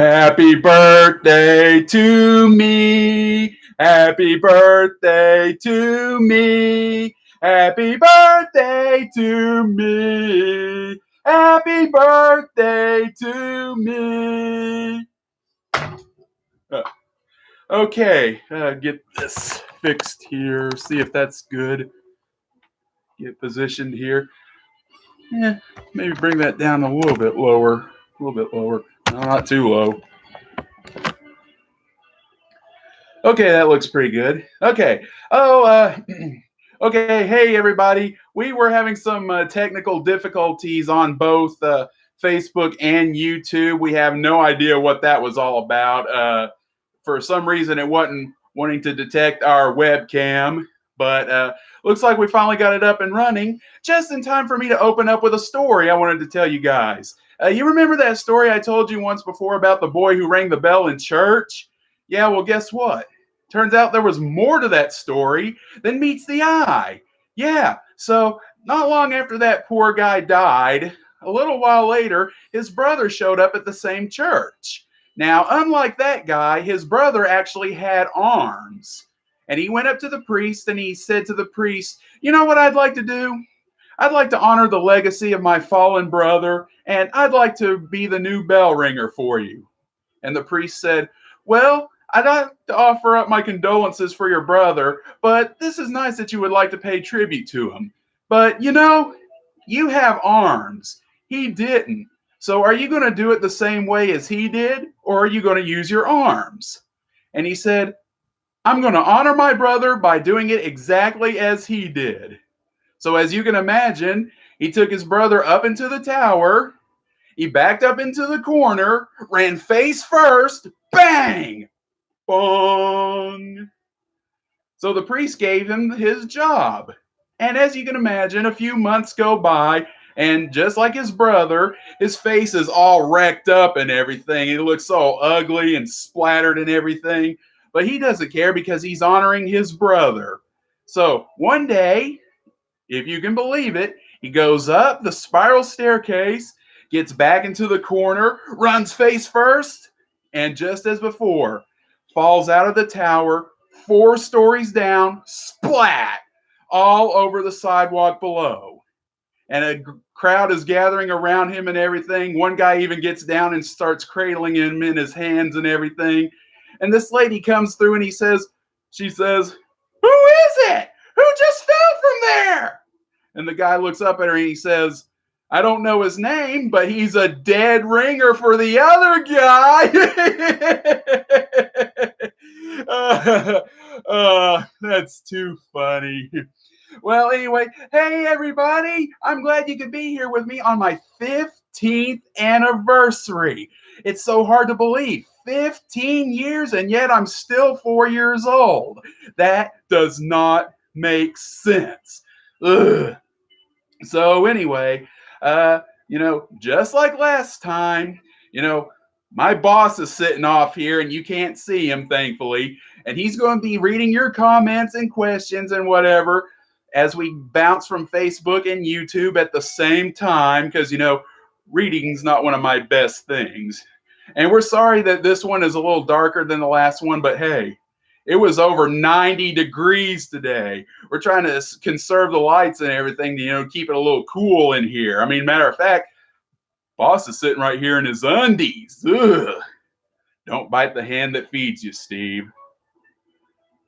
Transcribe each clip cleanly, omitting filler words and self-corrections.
Happy birthday to me. Happy birthday to me. Happy birthday to me. Happy birthday to me. Okay, get this fixed here. See if that's good. Get positioned here. Maybe bring that down a little bit lower. A little bit lower. No, not too low. Okay, that looks pretty good. Okay. Okay. Hey, everybody. We were having some technical difficulties on both Facebook and YouTube. We have no idea what that was all about. For some reason, it wasn't wanting to detect our webcam, but looks like we finally got it up and running just in time for me to open up with a story I wanted to tell you guys. You remember that story I told you once before about the boy who rang the bell in church? Yeah, well, guess what? Turns out there was more to that story than meets the eye. Yeah, so not long after that poor guy died, a little while later, his brother showed up at the same church. Now, unlike that guy, his brother actually had arms. And he went up to the priest and he said to the priest, "You know what I'd like to do? I'd like to honor the legacy of my fallen brother, and I'd like to be the new bell ringer for you." And the priest said, "Well, I'd like to offer up my condolences for your brother, but this is nice that you would like to pay tribute to him. But you have arms. He didn't. So are you going to do it the same way as he did, or are you going to use your arms?" And he said, "I'm going to honor my brother by doing it exactly as he did." So as you can imagine, he took his brother up into the tower, he backed up into the corner, ran face first, bang! Bong! So the priest gave him his job. And as you can imagine, a few months go by, and just like his brother, his face is all wrecked up and everything. He looks so ugly and splattered and everything. But he doesn't care because he's honoring his brother. So one day, if you can believe it, he goes up the spiral staircase, gets back into the corner, runs face first, and just as before, falls out of the tower, 4 stories down, splat, all over the sidewalk below. And a crowd is gathering around him and everything. One guy even gets down and starts cradling him in his hands and everything. And this lady comes through and she says, "Who is it? Who just fell from there?" And the guy looks up at her and he says, "I don't know his name, but he's a dead ringer for the other guy." That's too funny. Well, anyway, hey everybody, I'm glad you could be here with me on my 15th anniversary. It's so hard to believe. 15 years and yet I'm still 4 years old. That does not make sense. Ugh. So anyway, just like last time, my boss is sitting off here and you can't see him, thankfully, and he's going to be reading your comments and questions and whatever as we bounce from Facebook and YouTube at the same time, because, reading's not one of my best things. And we're sorry that this one is a little darker than the last one, but hey, it was over 90 degrees today. We're trying to conserve the lights and everything to, keep it a little cool in here. I mean, matter of fact, boss is sitting right here in his undies. Ugh. Don't bite the hand that feeds you, Steve.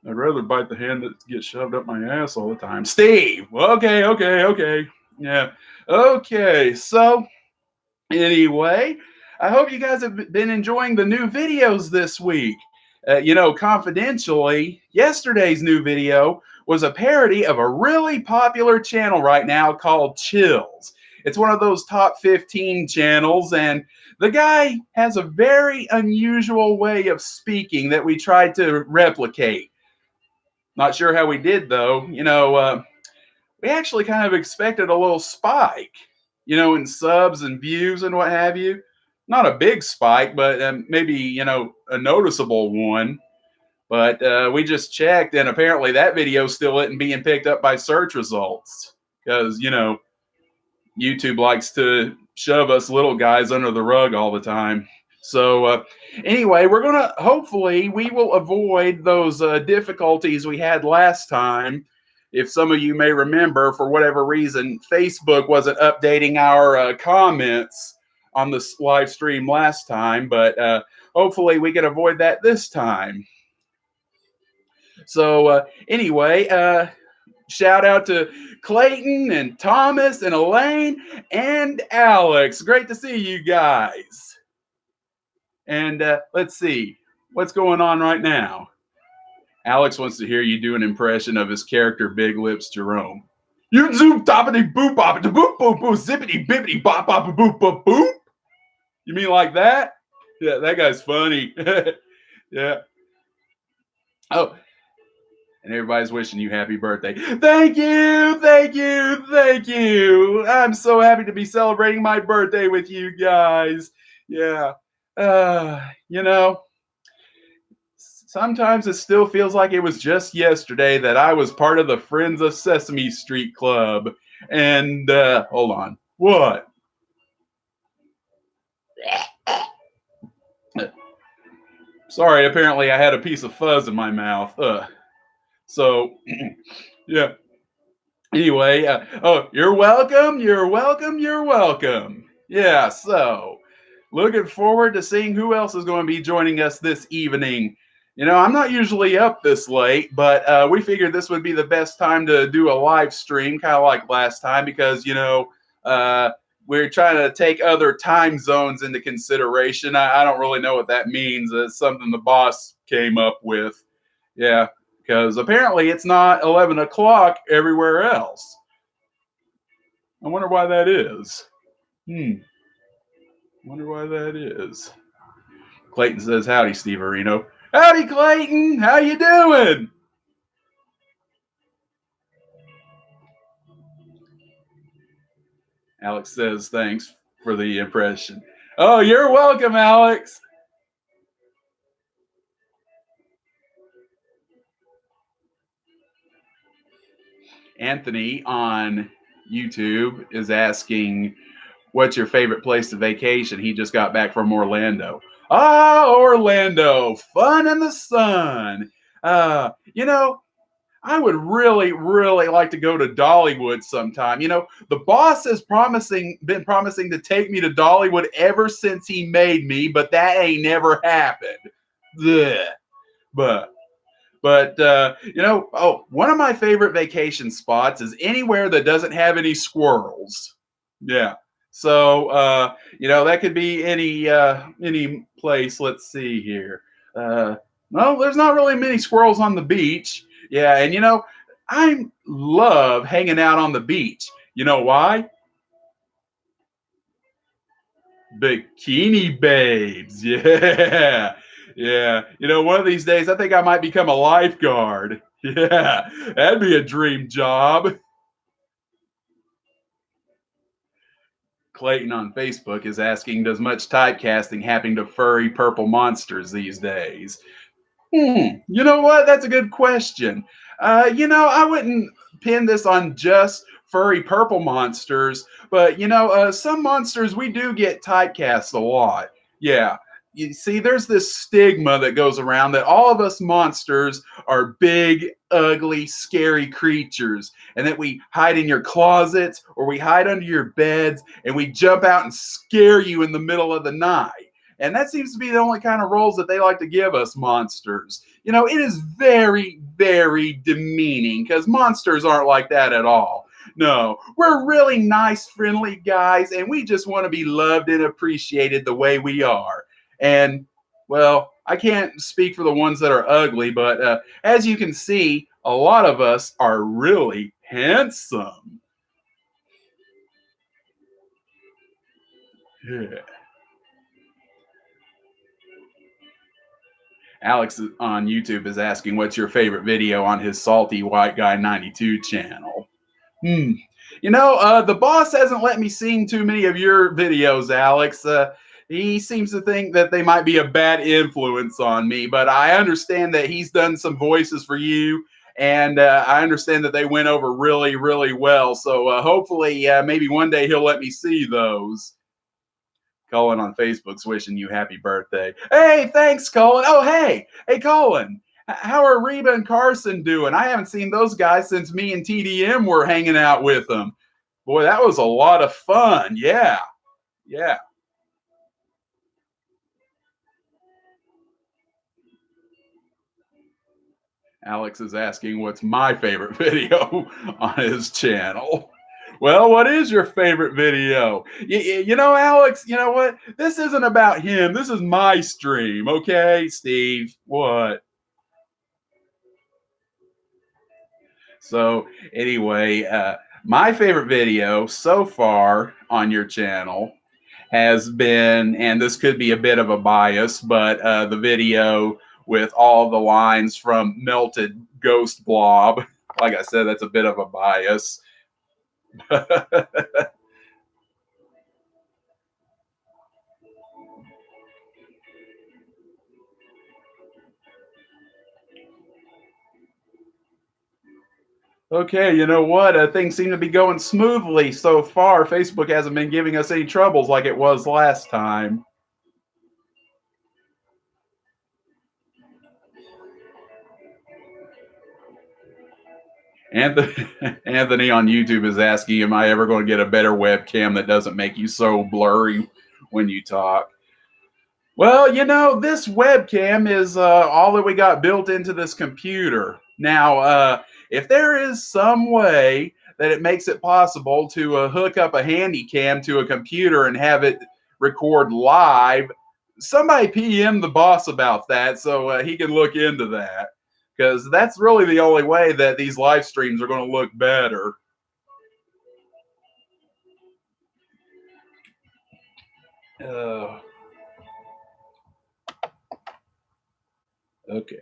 I'd rather bite the hand that gets shoved up my ass all the time. Steve! Okay. Yeah. Okay, so anyway, I hope you guys have been enjoying the new videos this week. Confidentially, yesterday's new video was a parody of a really popular channel right now called Chills. It's one of those top 15 channels, and the guy has a very unusual way of speaking that we tried to replicate. Not sure how we did, though. We actually kind of expected a little spike, in subs and views and what have you. Not a big spike, but maybe, a noticeable one. But we just checked, and apparently that video still isn't being picked up by search results. Because, YouTube likes to shove us little guys under the rug all the time. So anyway, we're gonna hopefully we will avoid those difficulties we had last time. If some of you may remember, for whatever reason, Facebook wasn't updating our comments on the live stream last time, but hopefully we can avoid that this time. So anyway, shout out to Clayton and Thomas and Elaine and Alex. Great to see you guys. And let's see what's going on right now. Alex wants to hear you do an impression of his character, Big Lips Jerome. You zoop toppity boop boppity boop boop boop zippity bippity bop bop boop boop boop. You mean like that? Yeah, that guy's funny. Yeah. Oh, and everybody's wishing you happy birthday. Thank you, thank you, thank you. I'm so happy to be celebrating my birthday with you guys. Yeah. You know, sometimes it still feels like it was just yesterday that I was part of the Friends of Sesame Street Club. And hold on. What? Sorry, apparently I had a piece of fuzz in my mouth. So, yeah. Anyway, oh, you're welcome, you're welcome, you're welcome. Yeah, so looking forward to seeing who else is going to be joining us this evening. You know, I'm not usually up this late, but we figured this would be the best time to do a live stream, kind of like last time, because, you know, we're trying to take other time zones into consideration. I don't really know what that means. It's something the boss came up with. Yeah, because apparently it's not 11 o'clock everywhere else. I wonder why that is. Wonder why that is. Clayton says, howdy, Steve Areno. Howdy, Clayton. How you doing? Alex says, thanks for the impression. Oh, you're welcome, Alex. Anthony on YouTube is asking, what's your favorite place to vacation? He just got back from Orlando. Ah, Orlando, fun in the sun. You know, I would really, really like to go to Dollywood sometime. You know, the boss has been promising to take me to Dollywood ever since he made me, but that ain't never happened. Blech. But you know, oh, one of my favorite vacation spots is anywhere that doesn't have any squirrels. Yeah. So you know, that could be any place. Let's see here. No, there's not really many squirrels on the beach. Yeah, and you know, I love hanging out on the beach. You know why? Bikini babes. Yeah. Yeah. You know, one of these days I think I might become a lifeguard. Yeah. That'd be a dream job. Clayton on Facebook is asking, does much typecasting happen to furry purple monsters these days? You know what? That's a good question. You know, I wouldn't pin this on just furry purple monsters, but you know, some monsters we do get typecast a lot. Yeah. You see, there's this stigma that goes around that all of us monsters are big, ugly, scary creatures, and that we hide in your closets or we hide under your beds and we jump out and scare you in the middle of the night. And that seems to be the only kind of roles that they like to give us monsters. You know, it is very, very demeaning because monsters aren't like that at all. No, we're really nice, friendly guys, and we just want to be loved and appreciated the way we are. And, well, I can't speak for the ones that are ugly, but as you can see, a lot of us are really handsome. Yeah. Alex on YouTube is asking, what's your favorite video on his Salty White Guy 92 channel? You know, the boss hasn't let me see too many of your videos, Alex. He seems to think that they might be a bad influence on me, but I understand that he's done some voices for you, and I understand that they went over really, really well. So hopefully, maybe one day he'll let me see those. Colin on Facebook's wishing you happy birthday. Hey, thanks, Colin. Oh, hey, Colin. How are Reba and Carson doing? I haven't seen those guys since me and TDM were hanging out with them. Boy, that was a lot of fun. Yeah. Alex is asking what's my favorite video on his channel. Well, what is your favorite video? You know, Alex, you know what? This isn't about him. This is my stream, okay, Steve? What? So, anyway, my favorite video so far on your channel has been, and this could be a bit of a bias, but the video with all the lines from Melted Ghost Blob. Like I said, that's a bit of a bias. Okay, you know what? Things seem to be going smoothly so far. Facebook hasn't been giving us any troubles like it was last time. Anthony, Anthony on YouTube is asking, am I ever going to get a better webcam that doesn't make you so blurry when you talk? Well, you know, this webcam is all that we got built into this computer. Now, if there is some way that it makes it possible to hook up a handy cam to a computer and have it record live, somebody PM the boss about that so he can look into that. Because that's really the only way that these live streams are going to look better. Okay.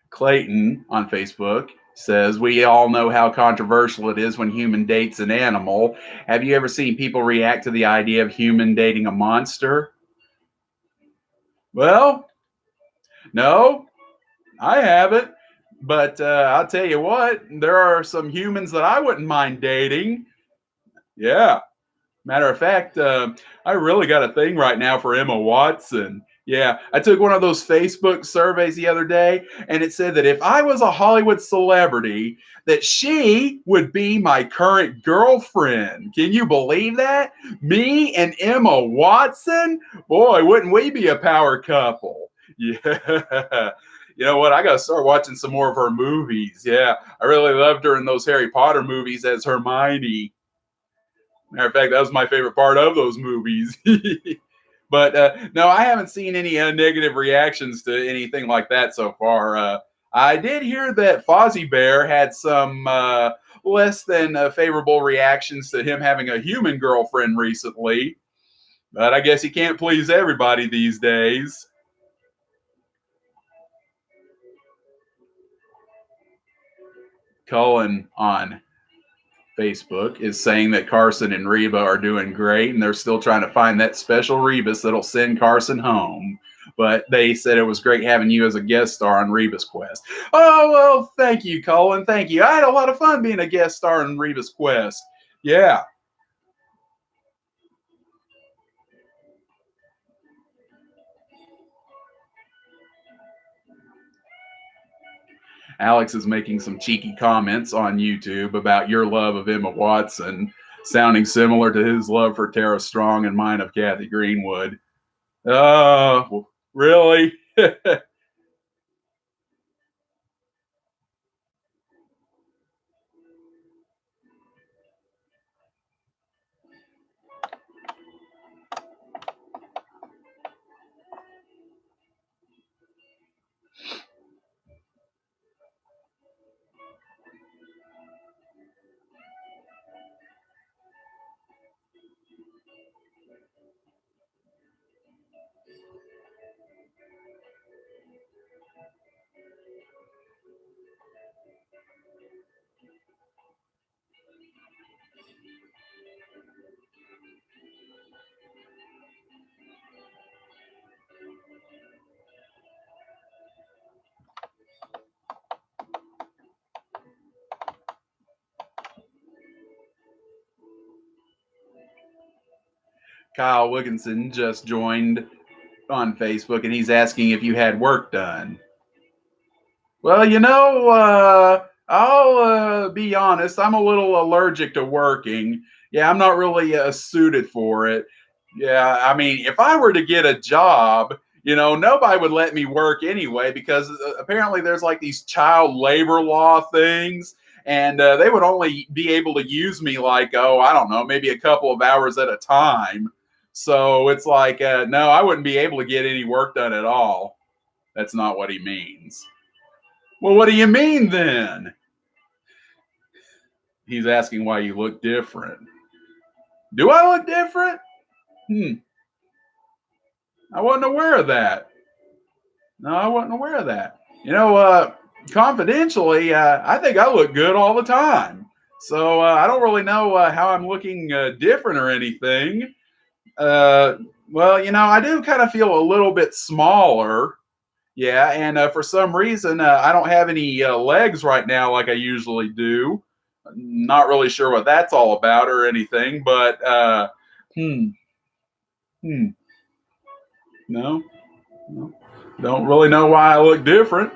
Clayton on Facebook says, we all know how controversial it is when human dates an animal. Have you ever seen people react to the idea of human dating a monster? Well, no, I haven't. But I'll tell you what, there are some humans that I wouldn't mind dating. Yeah. Matter of fact, I really got a thing right now for Emma Watson. Yeah, I took one of those Facebook surveys the other day, and it said that if I was a Hollywood celebrity, that she would be my current girlfriend. Can you believe that? Me and Emma Watson? Boy, wouldn't we be a power couple? Yeah. You know what? I got to start watching some more of her movies. Yeah, I really loved her in those Harry Potter movies as Hermione. Matter of fact, that was my favorite part of those movies. But no, I haven't seen any negative reactions to anything like that so far. I did hear that Fozzie Bear had some less than favorable reactions to him having a human girlfriend recently. But I guess he can't please everybody these days. Cullen on Facebook is saying that Carson and Reba are doing great, and they're still trying to find that special Rebus that'll send Carson home. But they said it was great having you as a guest star on Reba's Quest. Oh, well, thank you, Colin. Thank you. I had a lot of fun being a guest star on Reba's Quest. Yeah. Alex is making some cheeky comments on YouTube about your love of Emma Watson, sounding similar to his love for Tara Strong and mine of Kathy Greenwood. Oh, really? Kyle Wigginson just joined on Facebook, and he's asking if you had work done. Well, I'll be honest. I'm a little allergic to working. Yeah, I'm not really suited for it. Yeah, I mean, if I were to get a job, nobody would let me work anyway because apparently there's like these child labor law things, and they would only be able to use me like, oh, I don't know, maybe a couple of hours at a time. So it's like, no, I wouldn't be able to get any work done at all. That's not what he means. Well, what do you mean then? He's asking why you look different. Do I look different? I wasn't aware of that. No, I wasn't aware of that. Confidentially, I think I look good all the time. So I don't really know how I'm looking different or anything. Well, I do kind of feel a little bit smaller. Yeah, and for some reason, I don't have any legs right now like I usually do. Not really sure what that's all about or anything, but no, no, don't really know why I look different.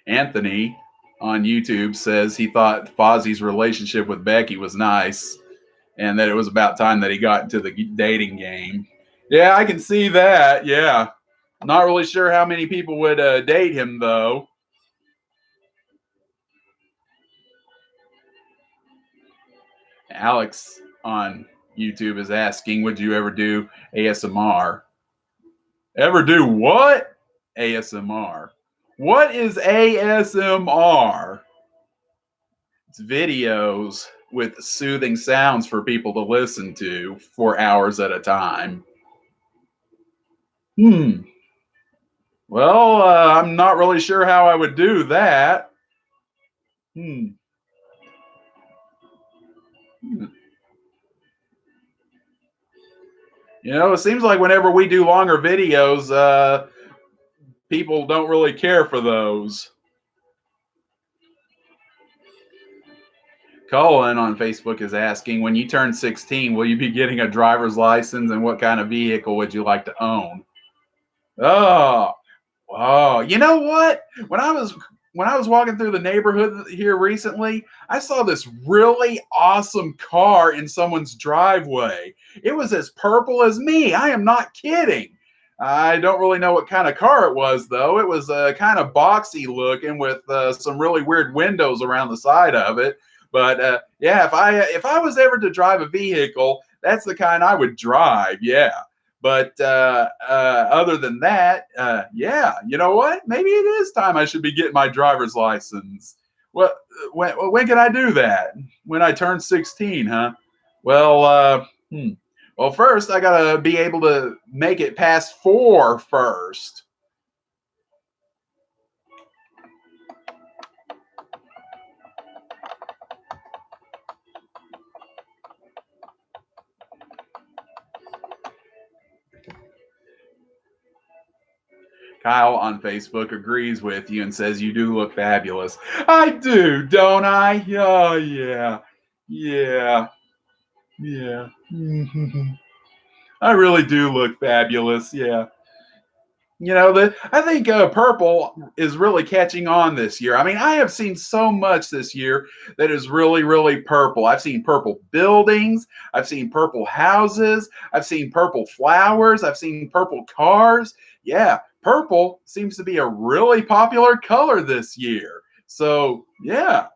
Anthony on YouTube says he thought Fozzie's relationship with Becky was nice and that it was about time that he got into the dating game. Yeah, I can see that. Yeah. Not really sure how many people would date him, though. Alex on YouTube is asking, would you ever do ASMR? Ever do what? ASMR. What is ASMR? It's videos with soothing sounds for people to listen to for hours at a time. Well, I'm not really sure how I would do that. It seems like whenever we do longer videos, people don't really care for those. Colin on Facebook is asking, when you turn 16, will you be getting a driver's license, and what kind of vehicle would you like to own? Oh, you know what? When I was walking through the neighborhood here recently, I saw this really awesome car in someone's driveway. It was as purple as me. I am not kidding. I don't really know what kind of car it was, though. It was kind of boxy looking with some really weird windows around the side of it. But yeah, if I was ever to drive a vehicle, that's the kind I would drive. Yeah. But other than that, yeah, you know what? Maybe it is time I should be getting my driver's license. Well, when can I do that? When I turn 16, huh? Well, well, first I gotta be able to make it past 4 first. Kyle on Facebook agrees with you and says you do look fabulous. I do, don't I? Oh, yeah. Yeah. Yeah. I really do look fabulous. Yeah. I think purple is really catching on this year. I mean, I have seen so much this year that is really, really purple. I've seen purple buildings. I've seen purple houses. I've seen purple flowers. I've seen purple cars. Yeah, purple seems to be a really popular color this year. So, yeah,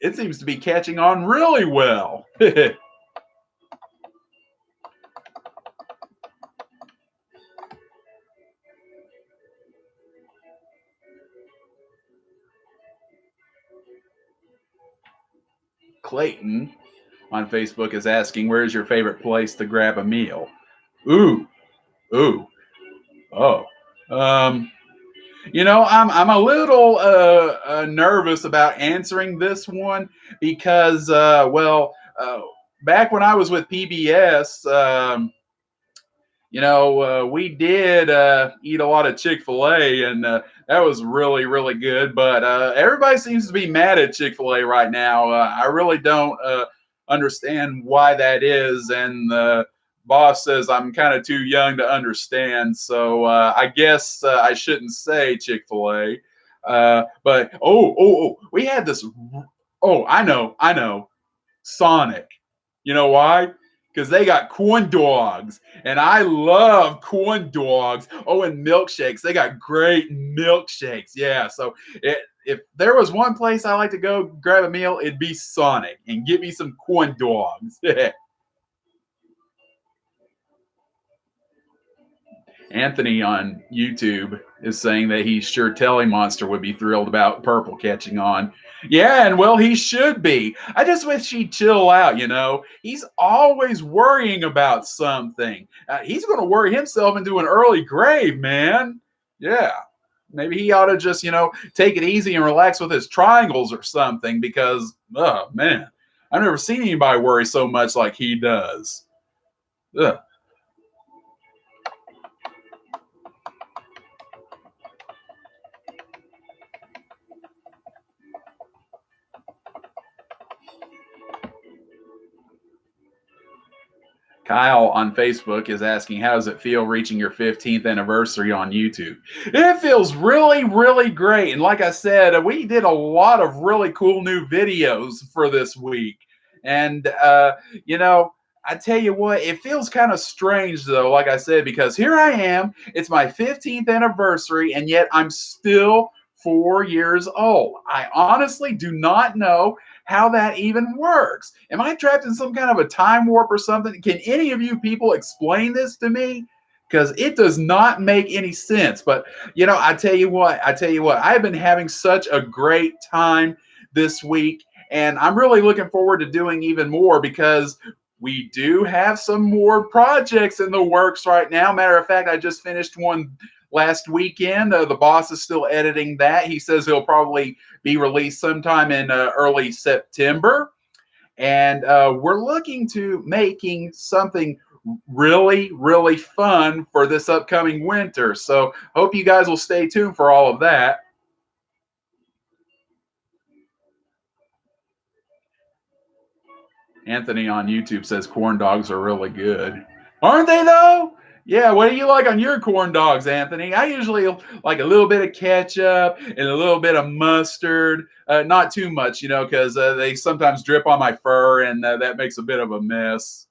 it seems to be catching on really well. Clayton on Facebook is asking, where's your favorite place to grab a meal? Ooh, ooh, oh. I'm a little nervous about answering this one because, back when I was with PBS, we did eat a lot of Chick-fil-A, and that was really, really good. But everybody seems to be mad at Chick-fil-A right now. I really don't understand why that is. And the boss says I'm kind of too young to understand. So I guess I shouldn't say Chick-fil-A. But we had this. Oh, I know. Sonic. You know why? Because they got corn dogs, and I love corn dogs. Oh, and milkshakes. They got great milkshakes. Yeah. So if there was one place I like to go grab a meal, it'd be Sonic and get me some corn dogs. Anthony on YouTube is saying that he's sure Telly Monster would be thrilled about Purple catching on. Yeah, and well, he should be. I just wish he'd chill out. He's always worrying about something. He's going to worry himself into an early grave, man. Yeah. Maybe he ought to just, take it easy and relax with his triangles or something because, oh, man, I've never seen anybody worry so much like he does. Ugh. Kyle on Facebook is asking, how does it feel reaching your 15th anniversary on YouTube? It feels really, really great. And like I said, we did a lot of really cool new videos for this week. And, I tell you what, it feels kind of strange, though, like I said, because here I am. It's my 15th anniversary, and yet I'm still 4 years old. I honestly do not know how that even works. Am I trapped in some kind of a time warp or something? Can any of you people explain this to me? Because it does not make any sense. But I tell you what, I've been having such a great time this week, and I'm really looking forward to doing even more because we do have some more projects in the works right now. Matter of fact, I just finished one last weekend. The boss is still editing that. He says he'll probably be released sometime in early September. And we're looking to making something really, really fun for this upcoming winter. So hope you guys will stay tuned for all of that. Anthony on YouTube says corn dogs are really good. Aren't they though? Yeah, what do you like on your corn dogs, Anthony? I usually like a little bit of ketchup and a little bit of mustard. Not too much, because they sometimes drip on my fur and that makes a bit of a mess.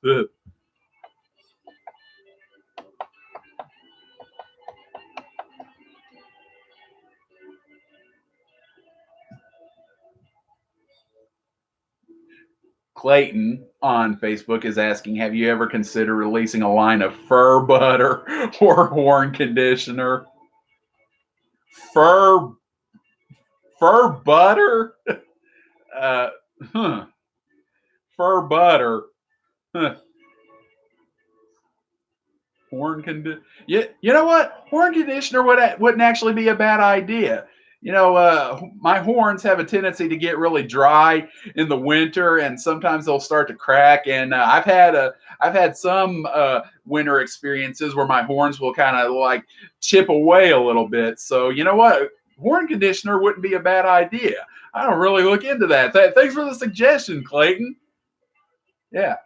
Clayton on Facebook is asking, have you ever considered releasing a line of fur butter or horn conditioner? Fur fur butter? Uh, huh. Fur butter. Huh. Horn conditioner. You know what? Horn conditioner wouldn't actually be a bad idea. My horns have a tendency to get really dry in the winter, and sometimes they'll start to crack. And I've had some winter experiences where my horns will kind of like chip away a little bit. So you know what? Horn conditioner wouldn't be a bad idea. I don't really look into that. Thanks for the suggestion, Clayton. Yeah.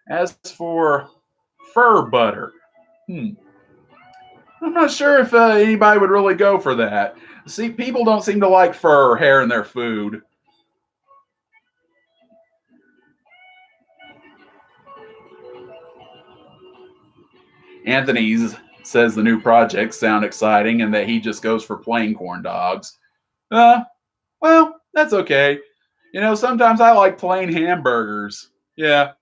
As for fur butter, hmm, I'm not sure if anybody would really go for that. See, people don't seem to like fur or hair in their food. Anthony's says the new projects sound exciting and that he just goes for plain corn dogs. Uh, well, that's okay. Sometimes I like plain hamburgers. Yeah,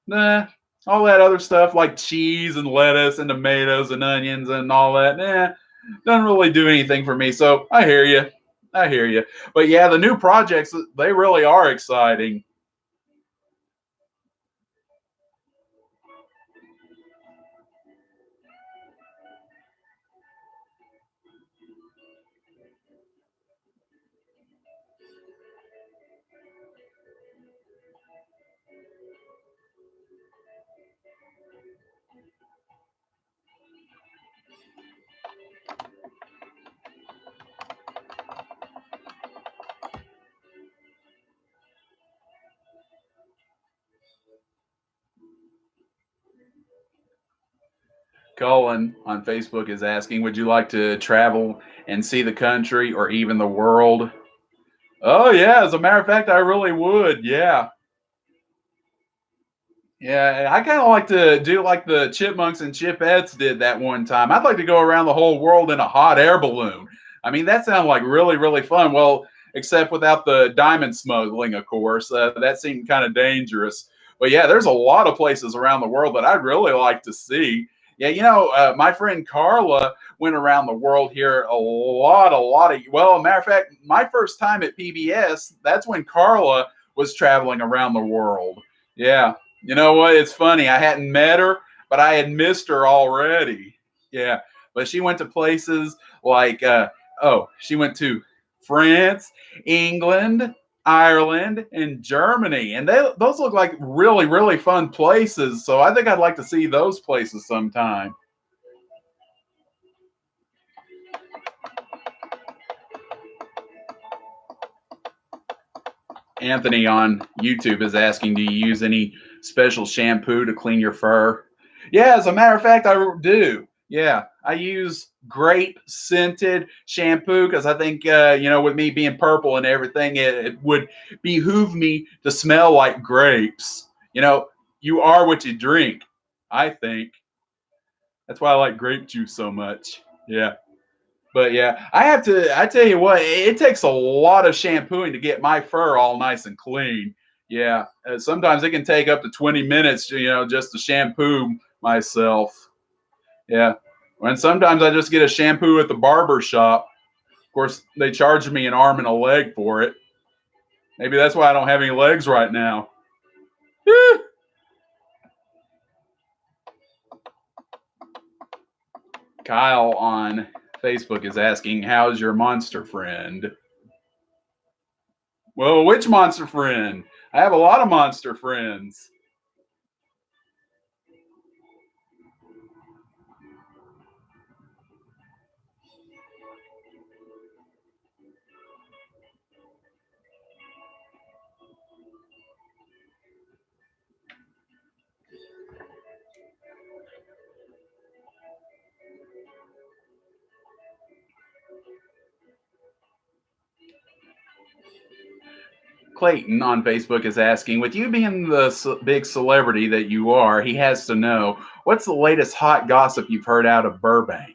nah, all that other stuff like cheese and lettuce and tomatoes and onions and all that, doesn't really do anything for me. So I hear you. I hear you. But yeah, the new projects, they really are exciting. Cullen on Facebook is asking, would you like to travel and see the country or even the world? Oh yeah, as a matter of fact, I really would. Yeah. Yeah, I kind of like to do like the Chipmunks and Chipettes did that one time. I'd like to go around the whole world in a hot air balloon. I mean, that sounded like really, really fun. Well, except without the diamond smuggling, of course. That seemed kind of dangerous. But yeah, there's a lot of places around the world that I'd really like to see. Yeah, my friend Carla went around the world here a lot of. Well, matter of fact, my first time at PBS, that's when Carla was traveling around the world. Yeah. You know what? It's funny. I hadn't met her, but I had missed her already. Yeah. But she went to places like, she went to France, England, Ireland, and Germany. And those look like really, really fun places. So I think I'd like to see those places sometime. Anthony on YouTube is asking, do you use any special shampoo to clean your fur? Yeah, as a matter of fact, I do. Yeah, I use grape scented shampoo because I think, with me being purple and everything, it would behoove me to smell like grapes. You are what you drink, I think. That's why I like grape juice so much. Yeah. But yeah, I tell you what, it takes a lot of shampooing to get my fur all nice and clean. Yeah, sometimes it can take up to 20 minutes, just to shampoo myself. Yeah. And sometimes I just get a shampoo at the barber shop. Of course, they charge me an arm and a leg for it. Maybe that's why I don't have any legs right now. Kyle on Facebook is asking, how's your monster friend? Well, which monster friend? I have a lot of monster friends. Clayton on Facebook is asking, with you being the big celebrity that you are, he has to know, what's the latest hot gossip you've heard out of Burbank?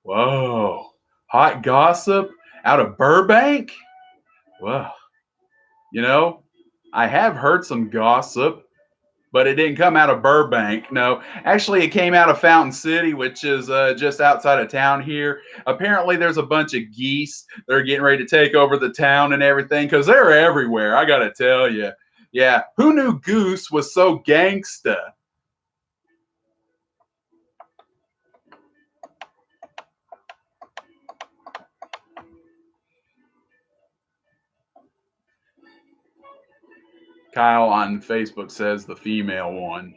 Whoa, hot gossip out of Burbank? Whoa, you know, I have heard some gossip, but it didn't come out of Burbank. No, actually, it came out of Fountain City, which is just outside of town here. Apparently, there's a bunch of geese that are getting ready to take over the town and everything because they're everywhere. I got to tell you. Yeah, who knew Goose was so gangsta? Kyle on Facebook says the female one.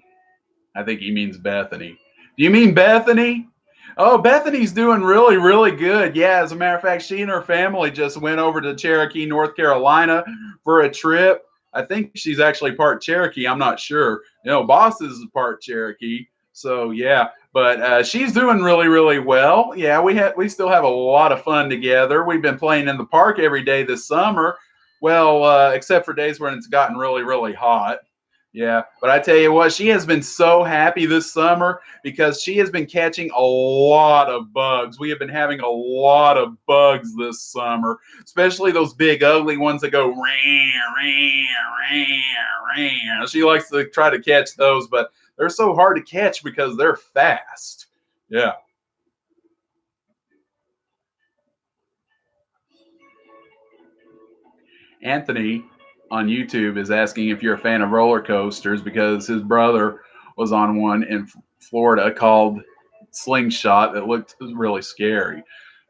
I think he means Bethany. Do you mean Bethany? Oh, Bethany's doing really, really good. Yeah, as a matter of fact, she and her family just went over to Cherokee, North Carolina for a trip. I think she's actually part Cherokee. I'm not sure. Boss is part Cherokee. So yeah, but she's doing really, really well. Yeah, we still have a lot of fun together. We've been playing in the park every day this summer. Well, except for days when it's gotten really, really hot. Yeah, but I tell you what, she has been so happy this summer because she has been catching a lot of bugs. We have been having a lot of bugs this summer, especially those big ugly ones that go ran, ran, ran, ran. She likes to try to catch those, but they're so hard to catch because they're fast. Yeah. Anthony on YouTube is asking if you're a fan of roller coasters because his brother was on one in Florida called Slingshot that looked really scary.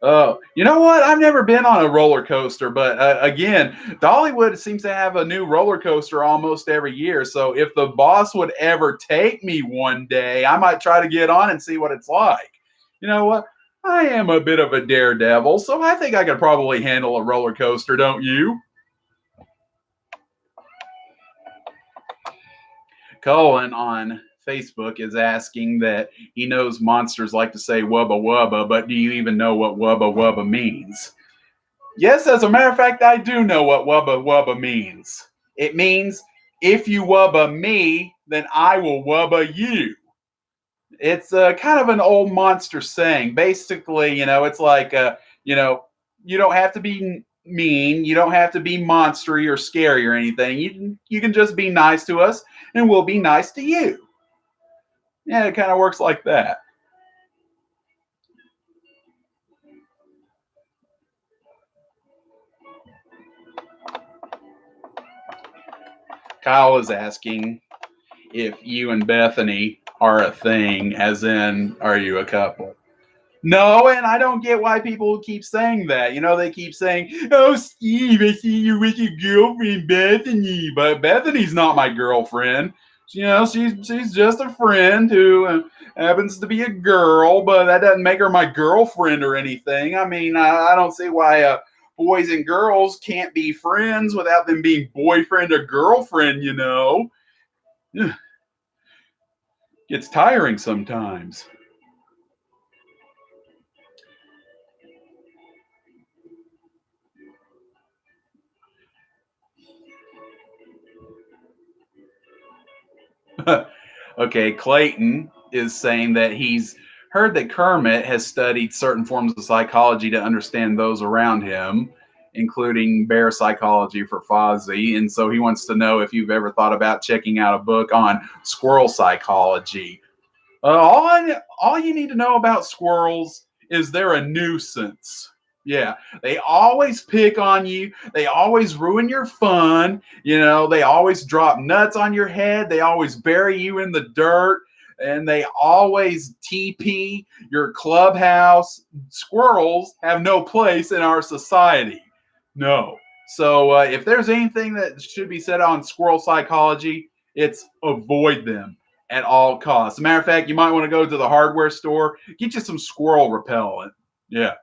You know what? I've never been on a roller coaster, but again, Dollywood seems to have a new roller coaster almost every year. So if the boss would ever take me one day, I might try to get on and see what it's like. You know what? I am a bit of a daredevil, so I think I could probably handle a roller coaster, don't you? Cullen on Facebook is asking that he knows monsters like to say wubba wubba, but do you even know what wubba wubba means? Yes, as a matter of fact, I do know what wubba wubba means. It means if you wubba me, then I will wubba you. It's kind of an old monster saying. Basically, it's like, you know, you don't have to be mean, you don't have to be monstery or scary or anything. You can just be nice to us, and we'll be nice to you. Yeah, it kind of works like that. Kyle is asking if you and Bethany are a thing, as in, are you a couple? No, and I don't get why people keep saying that. They keep saying, "Oh, Steve, I see you with your girlfriend Bethany," but Bethany's not my girlfriend. She's just a friend who happens to be a girl, but that doesn't make her my girlfriend or anything. I mean, I don't see why boys and girls can't be friends without them being boyfriend or girlfriend. It's tiring sometimes. Okay, Clayton is saying that he's heard that Kermit has studied certain forms of psychology to understand those around him, including bear psychology for Fozzie. And so he wants to know if you've ever thought about checking out a book on squirrel psychology. All you need to know about squirrels is they're a nuisance. Yeah, they always pick on you. They always ruin your fun. They always drop nuts on your head. They always bury you in the dirt. And they always TP your clubhouse. Squirrels have no place in our society. No. So if there's anything that should be said on squirrel psychology, it's avoid them at all costs. As a matter of fact, you might want to go to the hardware store, get you some squirrel repellent. Yeah.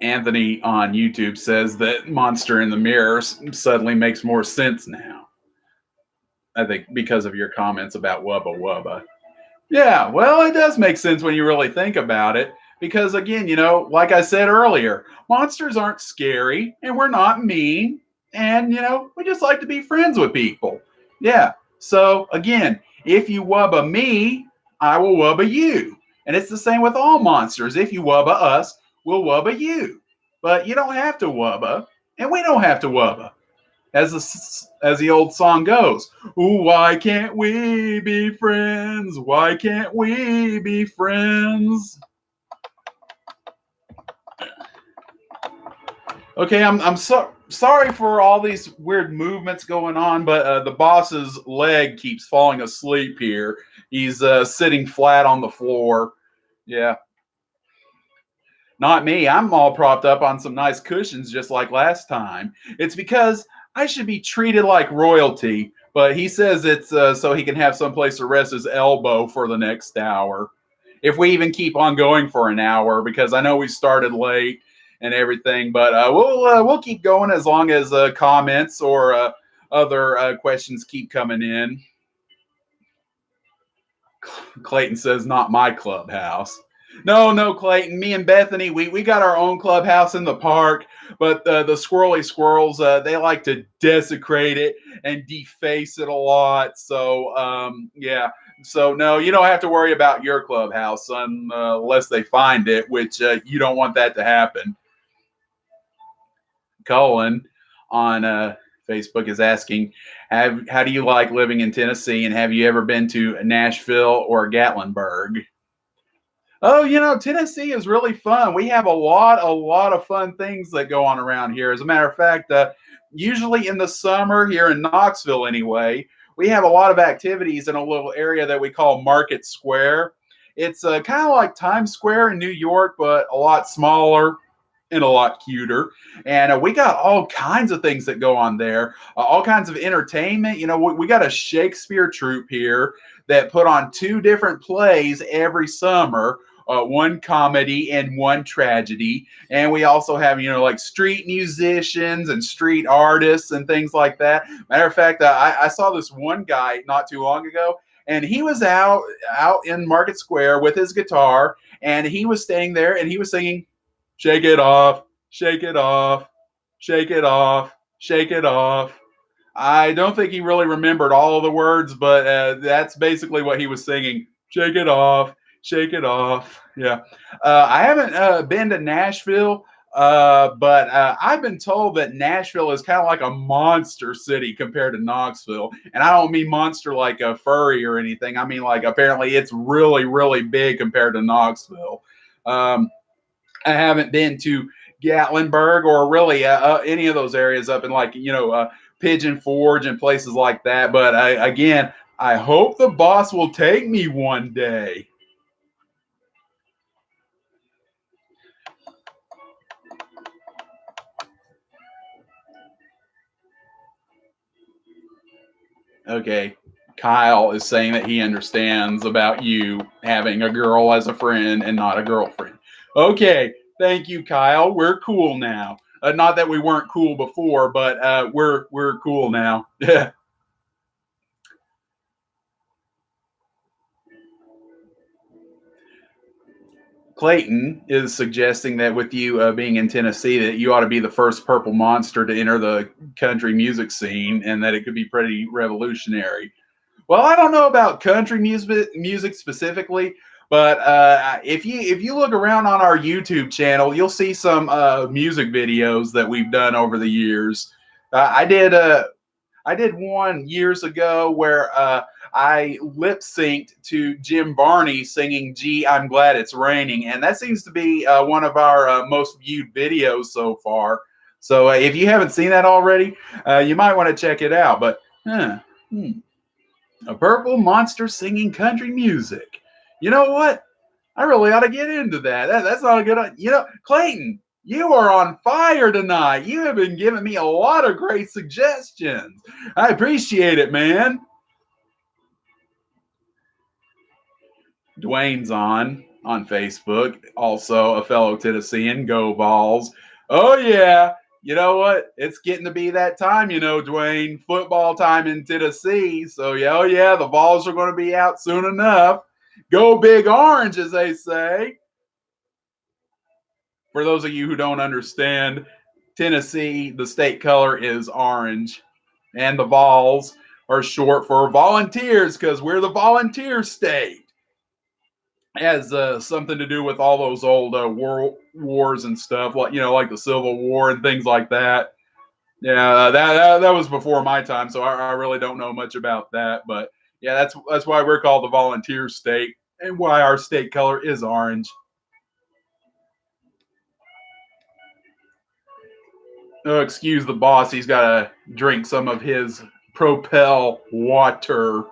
Anthony on YouTube says that Monster in the Mirror suddenly makes more sense now. I think because of your comments about Wubba Wubba. Yeah, well, it does make sense when you really think about it. Because again, like I said earlier, monsters aren't scary and we're not mean. And, we just like to be friends with people. Yeah. So again, if you wubba me, I will wubba you. And it's the same with all monsters. If you wubba us, we'll wubba you. But you don't have to wubba, and we don't have to wubba. As the old song goes, ooh, why can't we be friends? Why can't we be friends? Okay, I'm sorry for all these weird movements going on, but the boss's leg keeps falling asleep here. He's sitting flat on the floor. Yeah, not me. I'm all propped up on some nice cushions just like last time. It's because I should be treated like royalty, but he says it's so he can have someplace to rest his elbow for the next hour. If we even keep on going for an hour, because I know we started late and everything, but we'll keep going as long as comments or other questions keep coming in. Clayton says, "Not my clubhouse." No, no, Clayton. Me and Bethany, we got our own clubhouse in the park, but the squirrely squirrels, they like to desecrate it and deface it a lot. So, yeah. So, no, you don't have to worry about your clubhouse unless they find it, which you don't want that to happen. Cullen on Facebook is asking, how do you like living in Tennessee, and have you ever been to Nashville or Gatlinburg? Oh, Tennessee is really fun. We have a lot of fun things that go on around here. As a matter of fact, usually in the summer here in Knoxville, anyway, we have a lot of activities in a little area that we call Market Square. It's kind of like Times Square in New York, but a lot smaller. and a lot cuter. And we got all kinds of things that go on there, all kinds of entertainment. We got a Shakespeare troupe here that put on two different plays every summer. One comedy and one tragedy, and we also have like street musicians and street artists and things like that. Matter of fact, I saw this one guy not too long ago, and he was out in Market Square with his guitar, and he was staying there, and he was singing, "Shake it off, shake it off, shake it off, shake it off." I don't think he really remembered all of the words, but that's basically what he was singing. Shake it off, shake it off. Yeah. I haven't been to Nashville, but I've been told that Nashville is kind of like a monster city compared to Knoxville. And I don't mean monster like a furry or anything. I mean, like, apparently it's really, really big compared to Knoxville. Um, I haven't been to Gatlinburg or really any of those areas up in like Pigeon Forge and places like that. But again, I hope the boss will take me one day. Okay, Kyle is saying that he understands about you having a girl as a friend and not a girlfriend. Okay, thank you, Kyle. We're cool now. Not that we weren't cool before, but we're cool now. Clayton is suggesting that with you being in Tennessee, that you ought to be the first purple monster to enter the country music scene, and that it could be pretty revolutionary. Well, I don't know about country music specifically, but if you look around on our YouTube channel, you'll see some music videos that we've done over the years. I did one years ago where I lip synced to Jim Varney singing "Gee, I'm Glad It's Raining," and that seems to be one of our most viewed videos so far. So if you haven't seen that already, you might want to check it out. But hmm, a purple monster singing country music. You know what? I really ought to get into that. That's not a good. Clayton, you are on fire tonight. You have been giving me a lot of great suggestions. I appreciate it, man. Dwayne's on Facebook, also a fellow Tennessean. Go Vols. Oh yeah. You know what? It's getting to be that time, Dwayne. Football time in Tennessee. So yeah, oh yeah, the Vols are going to be out soon enough. Go Big Orange, as they say. For those of you who don't understand, Tennessee, the state color is orange, and the Vols are short for volunteers because we're the volunteer state. It has something to do with all those old world wars and stuff, like the Civil War and things like that. Yeah, that was before my time, so I really don't know much about that. But yeah, that's why we're called the volunteer state, and why our state color is orange. Oh, excuse the boss. He's got to drink some of his Propel water.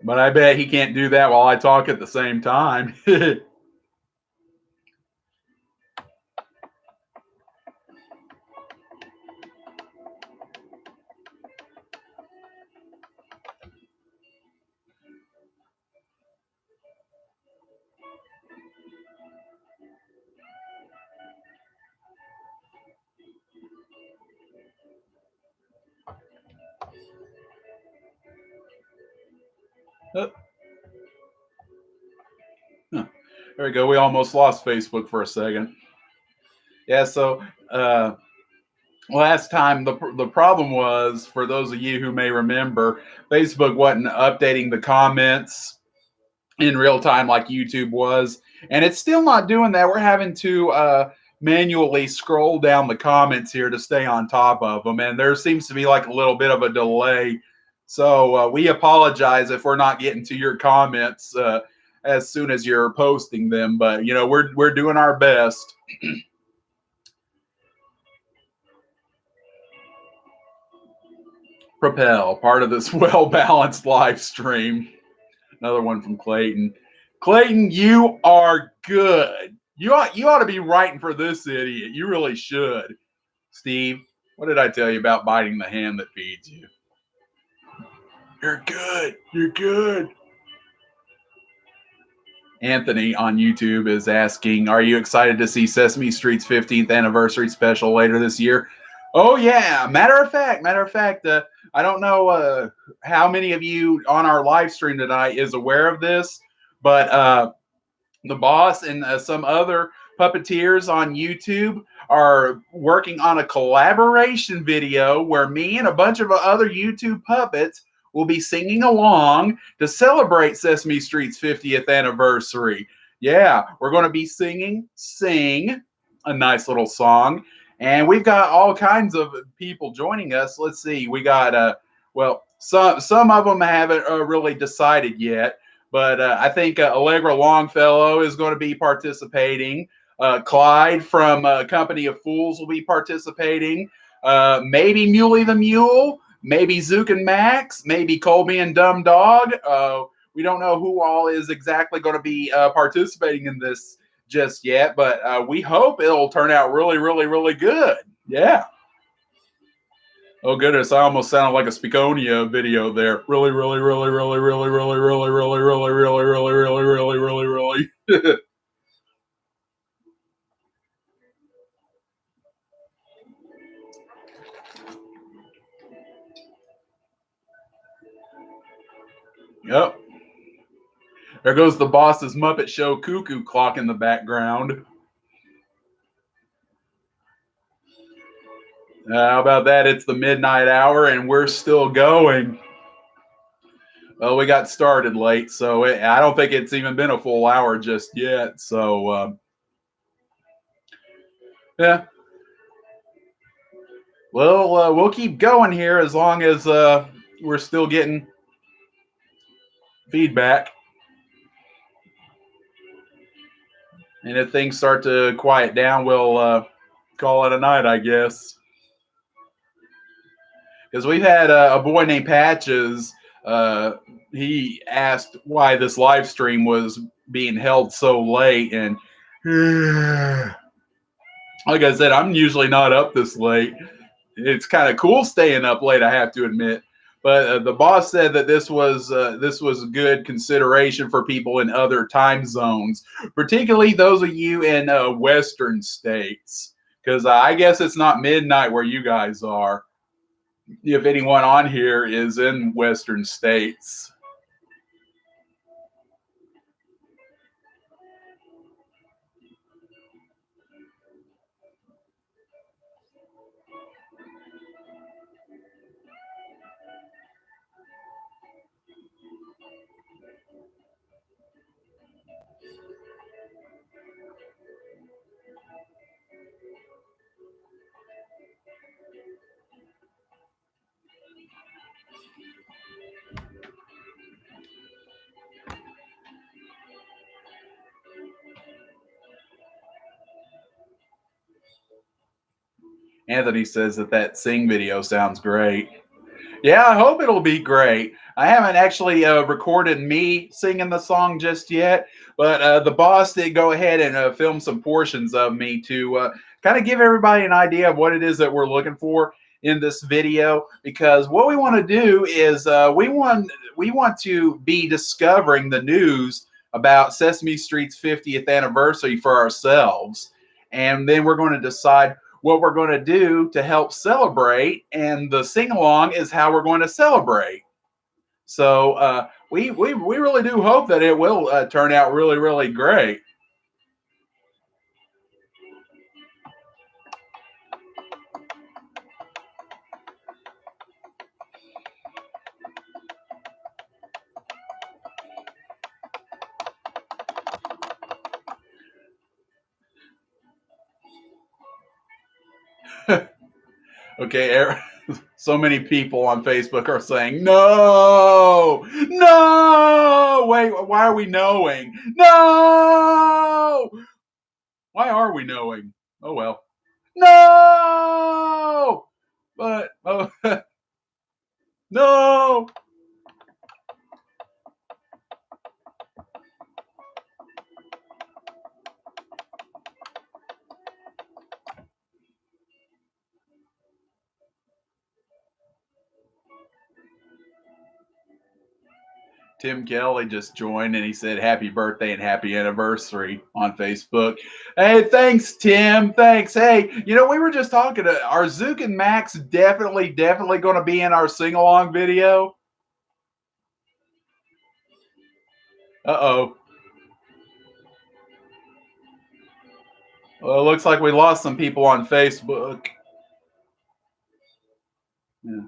But I bet he can't do that while I talk at the same time. Oh, huh. There we go. We almost lost Facebook for a second. Yeah, so last time the problem was, for those of you who may remember, Facebook wasn't updating the comments in real time like YouTube was, and it's still not doing that. We're having to manually scroll down the comments here to stay on top of them, and there seems to be like a little bit of a delay. So we apologize if we're not getting to your comments as soon as you're posting them, but we're doing our best. Propel, part of this well balanced live stream. Another one from Clayton. Clayton, you are good. You ought to be writing for this idiot. You really should. Steve, what did I tell you about biting the hand that feeds you? You're good. You're good. Anthony on YouTube is asking, are you excited to see Sesame Street's 15th anniversary special later this year? Oh, yeah. Matter of fact, I don't know how many of you on our live stream tonight is aware of this, but the boss and some other puppeteers on YouTube are working on a collaboration video where me and a bunch of other YouTube puppets will be singing along to celebrate Sesame Street's 50th anniversary. Yeah, we're going to be singing Sing, a nice little song. And we've got all kinds of people joining us. Let's see. We got, some of them haven't really decided yet. But I think Allegra Longfellow is going to be participating. Clyde from Company of Fools will be participating. Maybe Muley the Mule. Maybe Zook and Max. Maybe Colby and Dumb Dog. We don't know who all is exactly going to be participating in this just yet. But we hope it'll turn out really, really, really good. Yeah. Oh goodness, I almost sounded like a Spiconia video there. Really, really, really, really, really, really, really, really, really, really, really, really, really, really, really. Yep. There goes the boss's Muppet Show cuckoo clock in the background. How about that? It's the midnight hour and we're still going. Well, we got started late, so I don't think it's even been a full hour just yet. So, yeah. Well, we'll keep going here as long as we're still getting feedback. And if things start to quiet down, we'll call it a night, I guess. Because we've had a boy named Patches. He asked why this live stream was being held so late. And like I said, I'm usually not up this late. It's kind of cool staying up late, I have to admit. But the boss said that this was a good consideration for people in other time zones, particularly those of you in Western states, because I guess it's not midnight where you guys are. If anyone on here is in Western states. Anthony says that Sing video sounds great. Yeah, I hope it'll be great. I haven't actually recorded me singing the song just yet, but the boss did go ahead and film some portions of me to kind of give everybody an idea of what it is that we're looking for in this video. Because what we want to do is we want to be discovering the news about Sesame Street's 50th anniversary for ourselves, and then we're going to decide what we're going to do to help celebrate, and the sing-along is how we're going to celebrate. So we really do hope that it will turn out really, really great. Okay, so many people on Facebook are saying, no, no, wait, why are we knowing? No! Why are we knowing? Oh, well. No! But, no! Tim Kelly just joined and he said happy birthday and happy anniversary on Facebook. Hey, thanks, Tim. Thanks. Hey, we were just talking to are Zook and Max definitely going to be in our sing along video? Uh-oh. Well, it looks like we lost some people on Facebook. Yeah.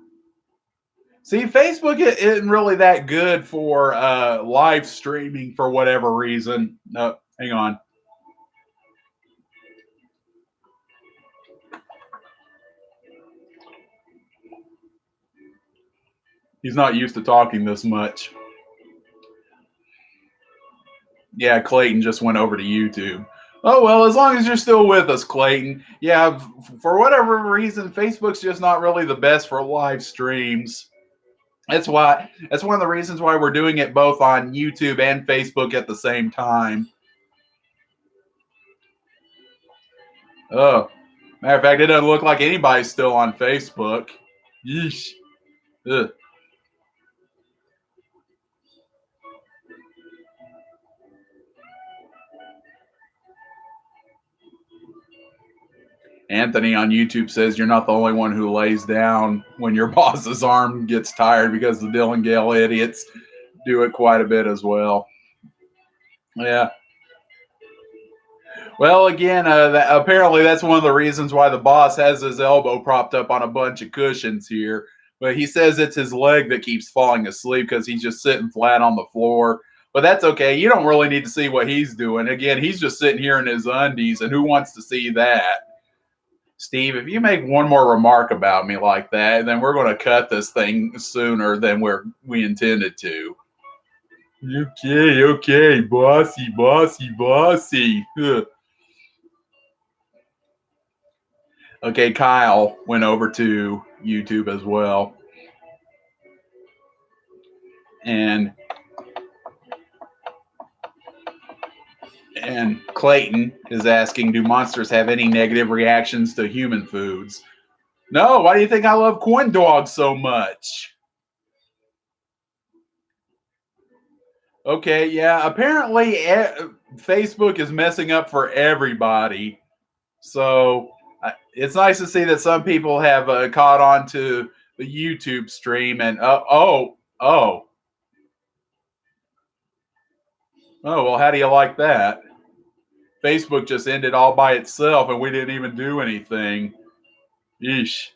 See, Facebook isn't really that good for live streaming for whatever reason. No, hang on. He's not used to talking this much. Yeah, Clayton just went over to YouTube. Oh, well, as long as you're still with us, Clayton. Yeah, for whatever reason, Facebook's just not really the best for live streams. That's one of the reasons why we're doing it both on YouTube and Facebook at the same time. Oh, matter of fact, it doesn't look like anybody's still on Facebook. Yeesh. Ugh. Anthony on YouTube says you're not the only one who lays down when your boss's arm gets tired because the Dylan Gale idiots do it quite a bit as well. Yeah. Well, again, apparently that's one of the reasons why the boss has his elbow propped up on a bunch of cushions here. But he says it's his leg that keeps falling asleep because he's just sitting flat on the floor. But that's okay. You don't really need to see what he's doing. Again, he's just sitting here in his undies, and who wants to see that? Steve, if you make one more remark about me like that, then we're going to cut this thing sooner than we intended to. Okay, bossy. Ugh. Okay, Kyle went over to YouTube as well. And Clayton is asking, do monsters have any negative reactions to human foods? No, why do you think I love corn dogs so much? Okay, yeah, apparently Facebook is messing up for everybody. So it's nice to see that some people have caught on to the YouTube stream and oh, well, how do you like that? Facebook just ended all by itself and we didn't even do anything. Yeesh.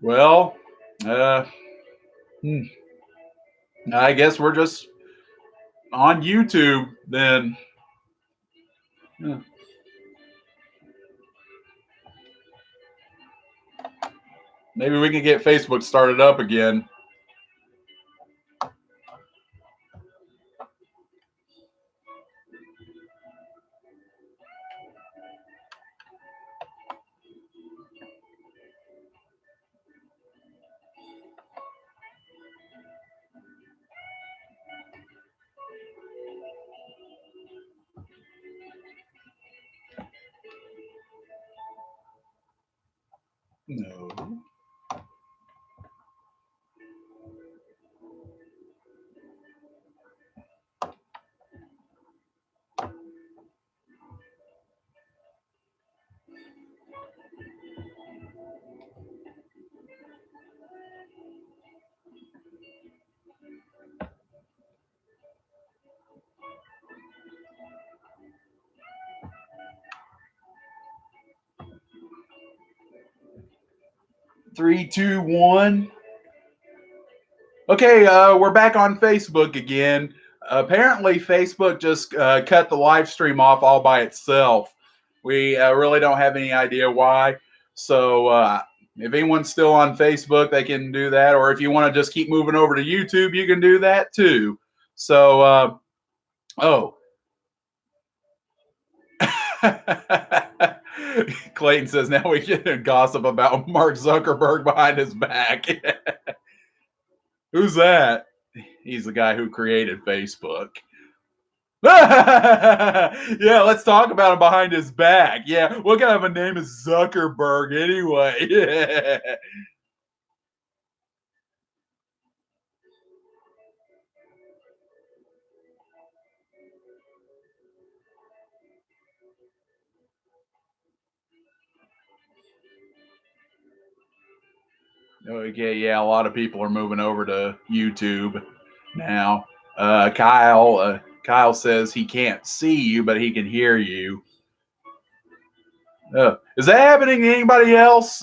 Well, I guess we're just on YouTube then. Yeah. Maybe we can get Facebook started up again. No. Three, two, one. Okay, we're back on Facebook again. Apparently, Facebook just cut the live stream off all by itself. We really don't have any idea why. So if anyone's still on Facebook, they can do that. Or if you want to just keep moving over to YouTube, you can do that too. So, Clayton says now we can gossip about Mark Zuckerberg behind his back. Who's that? He's the guy who created Facebook. Yeah, let's talk about him behind his back. Yeah, what kind of a name is Zuckerberg anyway? Yeah. Okay, yeah, a lot of people are moving over to YouTube now. Kyle says he can't see you, but he can hear you. Is that happening to anybody else?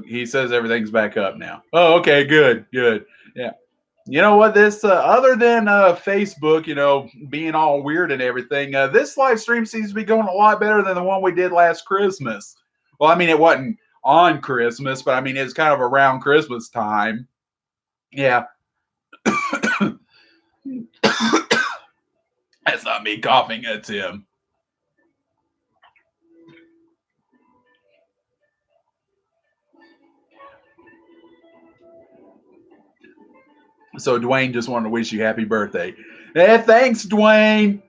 He says everything's back up now. Oh, okay, good, good. Yeah. You know what? This other than Facebook, being all weird and everything, this live stream seems to be going a lot better than the one we did last Christmas. Well, I mean, it wasn't on Christmas, but I mean, it's kind of around Christmas time. Yeah, that's not me coughing. That's him. So Dwayne just wanted to wish you happy birthday. Hey, thanks, Dwayne.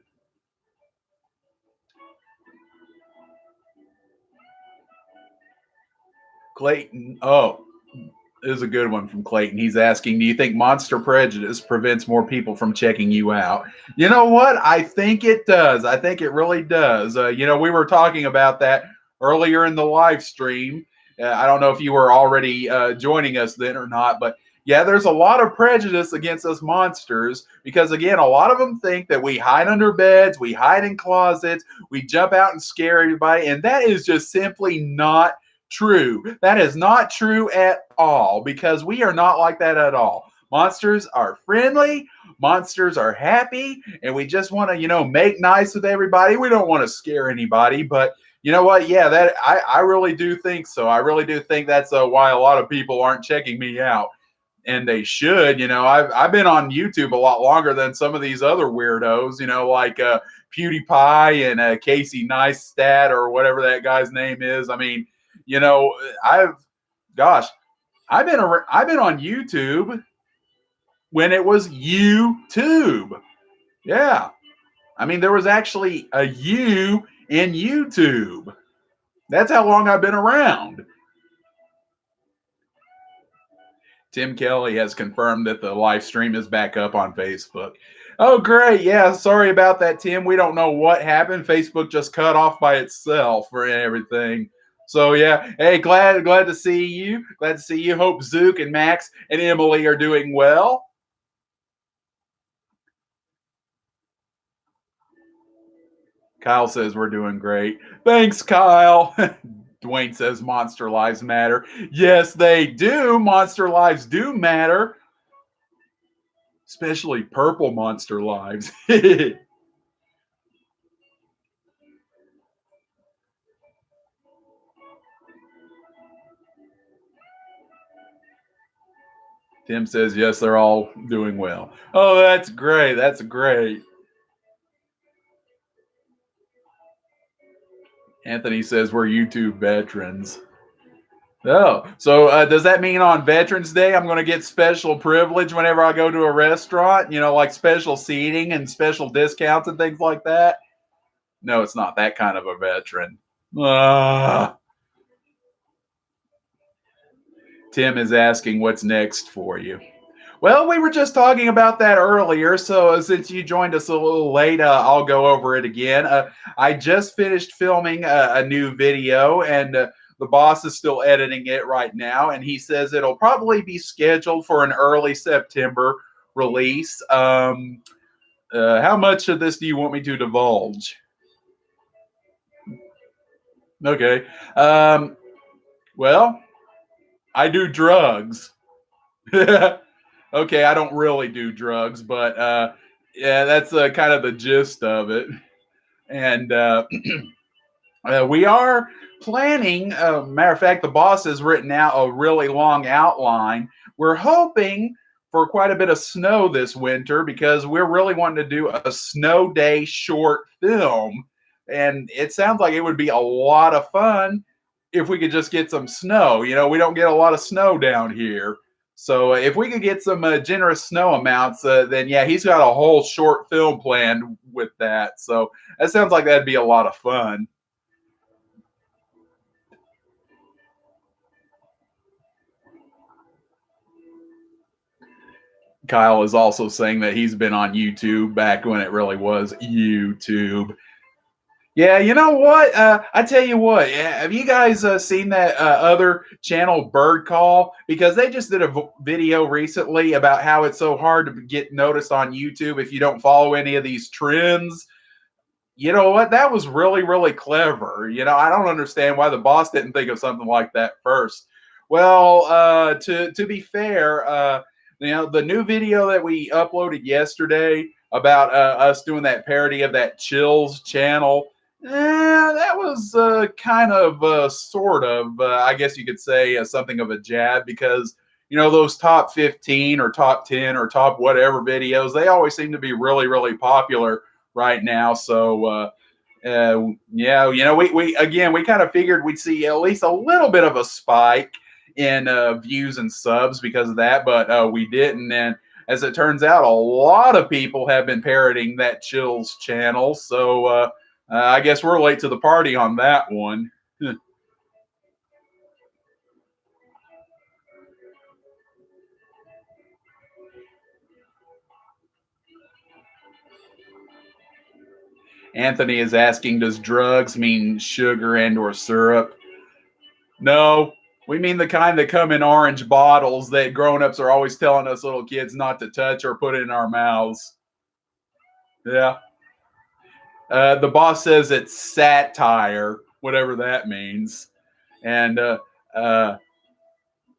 Clayton. Oh, this is a good one from Clayton. He's asking, do you think monster prejudice prevents more people from checking you out? You know what? I think it does. I think it really does. We were talking about that earlier in the live stream. I don't know if you were already joining us then or not, but yeah, there's a lot of prejudice against us monsters because, again, a lot of them think that we hide under beds, we hide in closets, we jump out and scare everybody, and that is just simply not true. That is not true at all because we are not like that at all. Monsters are friendly, monsters are happy, and we just want to, make nice with everybody. We don't want to scare anybody, but you know what? Yeah, that I really do think so. I really do think that's why a lot of people aren't checking me out. And they should. I've been on YouTube a lot longer than some of these other weirdos, like PewDiePie and Casey Neistat or whatever that guy's name is. I mean, you know, I've gosh, I've been on YouTube when it was YouTube. Yeah. I mean, there was actually a U in YouTube. That's how long I've been around. Tim Kelly has confirmed that the live stream is back up on Facebook. Oh, great. Yeah, sorry about that, Tim. We don't know what happened. Facebook just cut off by itself for everything. So yeah, hey, glad to see you. Glad to see you. Hope Zook and Max and Emily are doing well. Kyle says we're doing great. Thanks, Kyle. Dwayne says monster lives matter. Yes, they do. Monster lives do matter. Especially purple monster lives. Tim says, yes, they're all doing well. Oh, that's great. That's great. Anthony says, we're YouTube veterans. Oh, so does that mean on Veterans Day I'm going to get special privilege whenever I go to a restaurant? Like special seating and special discounts and things like that? No, it's not that kind of a veteran. Tim is asking what's next for you. Well, we were just talking about that earlier, so since you joined us a little late, I'll go over it again. I just finished filming a new video, and the boss is still editing it right now, and he says it'll probably be scheduled for an early September release. How much of this do you want me to divulge? Okay. Well, I do drugs. Okay, I don't really do drugs, but yeah, that's kind of the gist of it. And we are planning. Matter of fact, the boss has written out a really long outline. We're hoping for quite a bit of snow this winter because we're really wanting to do a snow day short film. And it sounds like it would be a lot of fun if we could just get some snow. We don't get a lot of snow down here. So if we could get some generous snow amounts, then yeah, he's got a whole short film planned with that. So that sounds like that'd be a lot of fun. Kyle is also saying that he's been on YouTube back when it really was YouTube. Yeah, you know what? I tell you what. Have you guys seen that other channel, Bird Call? Because they just did a video recently about how it's so hard to get noticed on YouTube if you don't follow any of these trends. You know what? That was really, really clever. I don't understand why the boss didn't think of something like that first. Well, to be fair, the new video that we uploaded yesterday about us doing that parody of that Chills channel, that was kind of, sort of, I guess you could say, something of a jab because those top 15 or top 10 or top whatever videos, they always seem to be really, really popular right now. So yeah, we again we kind of figured we'd see at least a little bit of a spike in views and subs because of that, but we didn't. And as it turns out, a lot of people have been parroting that Chills channel. So I guess we're late to the party on that one. Anthony is asking, does drugs mean sugar and or syrup? No, we mean the kind that come in orange bottles that grown-ups are always telling us little kids not to touch or put in our mouths. Yeah. The boss says it's satire, whatever that means. And uh,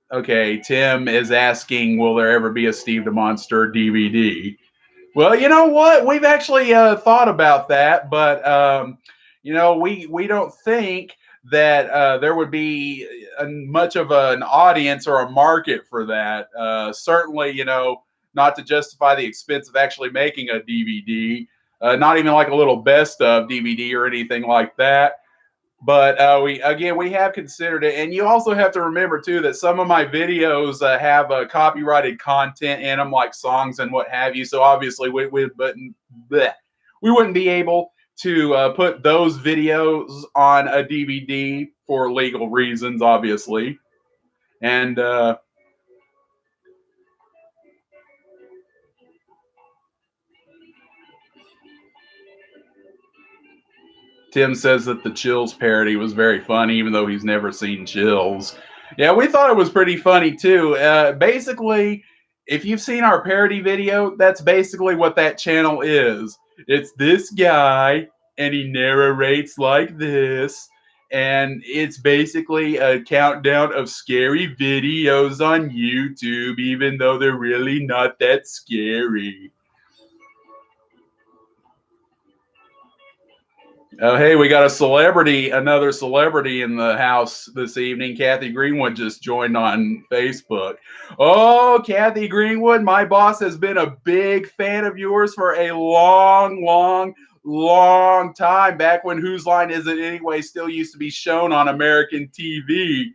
okay, Tim is asking, will there ever be a Steve the Monster DVD? Well, you know what? We've actually thought about that, but we don't think that there would be much of an audience or a market for that. Certainly, not to justify the expense of actually making a DVD, not even like a little best of DVD or anything like that. But we have considered it, and you also have to remember too that some of my videos have copyrighted content in them, like songs and what have you. So obviously, we wouldn't be able to put those videos on a DVD for legal reasons, obviously. And Tim says that the Chills parody was very funny, even though he's never seen Chills. Yeah, we thought it was pretty funny too. Basically, if you've seen our parody video, that's basically what that channel is. It's this guy, and he narrates like this, and it's basically a countdown of scary videos on YouTube, even though they're really not that scary. Oh, hey, we got another celebrity in the house this evening. Kathy Greenwood just joined on Facebook. Oh, Kathy Greenwood, my boss has been a big fan of yours for a long, long, long time. Back when Whose Line Is It Anyway still used to be shown on American TV.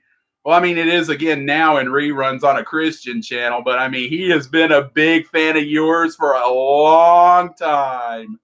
Well, I mean, it is again now in reruns on a Christian channel, but I mean, he has been a big fan of yours for a long time.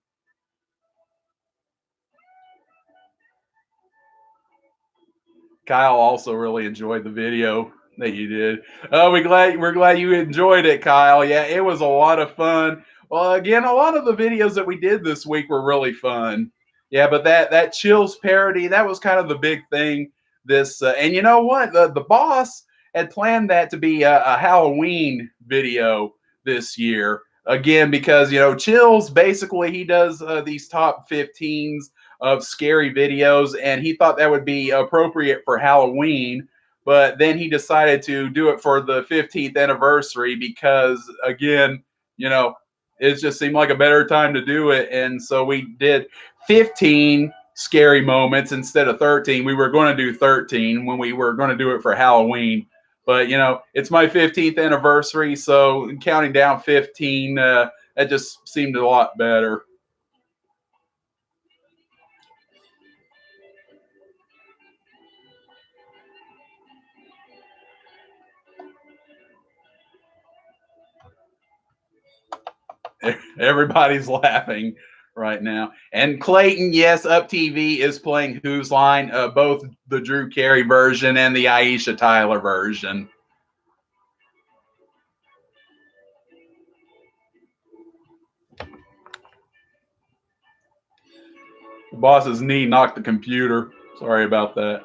Kyle also really enjoyed the video that you did. Oh, we're glad you enjoyed it, Kyle. Yeah, it was a lot of fun. Well, again, a lot of the videos that we did this week were really fun. Yeah, but that Chills parody, that was kind of the big thing. And you know what? The boss had planned that to be a Halloween video this year. Again, because Chills basically he does these top 15s of scary videos, and he thought that would be appropriate for Halloween. But then he decided to do it for the 15th anniversary because, again, you know, it just seemed like a better time to do it. And so we did 15 scary moments instead of 13. We were going to do 13 when we were going to do it for Halloween. But, it's my 15th anniversary. So counting down 15, that just seemed a lot better. Everybody's laughing right now. And Clayton, yes, Up TV is playing Whose Line, both the Drew Carey version and the Aisha Tyler version. The boss's knee knocked the computer. Sorry about that.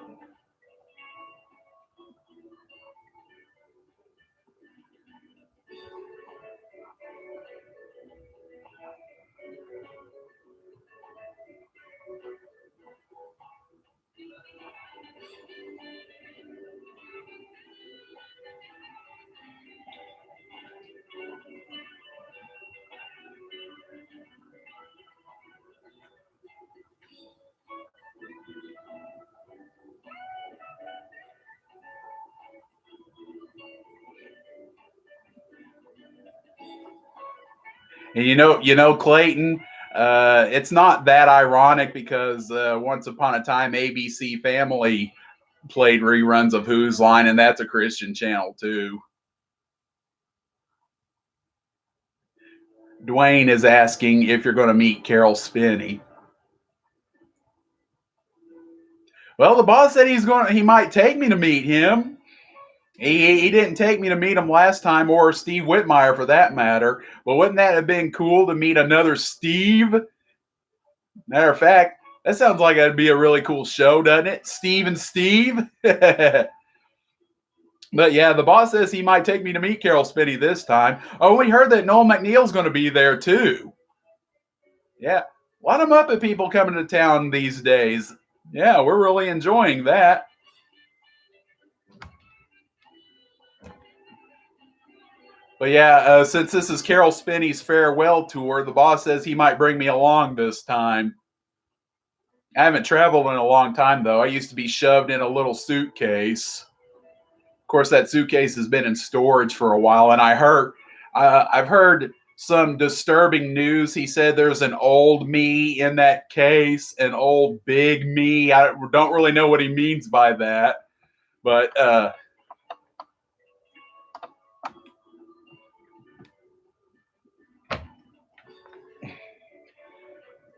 And Clayton, it's not that ironic because once upon a time, ABC Family played reruns of Who's Line, and that's a Christian channel too. Dwayne is asking if you're going to meet Carol Spinney. Well, the boss said he might take me to meet him. He didn't take me to meet him last time, or Steve Whitmire for that matter. But wouldn't that have been cool to meet another Steve? Matter of fact, that sounds like that'd be a really cool show, doesn't it? Steve and Steve. But yeah, the boss says he might take me to meet Carol Spinney this time. Oh, we heard that Noel McNeil's going to be there too. Yeah, a lot of Muppet people coming to town these days. Yeah, we're really enjoying that. But yeah, since this is Carol Spinney's farewell tour, the boss says he might bring me along this time. I haven't traveled in a long time, though. I used to be shoved in a little suitcase. Of course, that suitcase has been in storage for a while, and I've heard some disturbing news. He said there's an old me in that case, an old big me. I don't really know what he means by that, but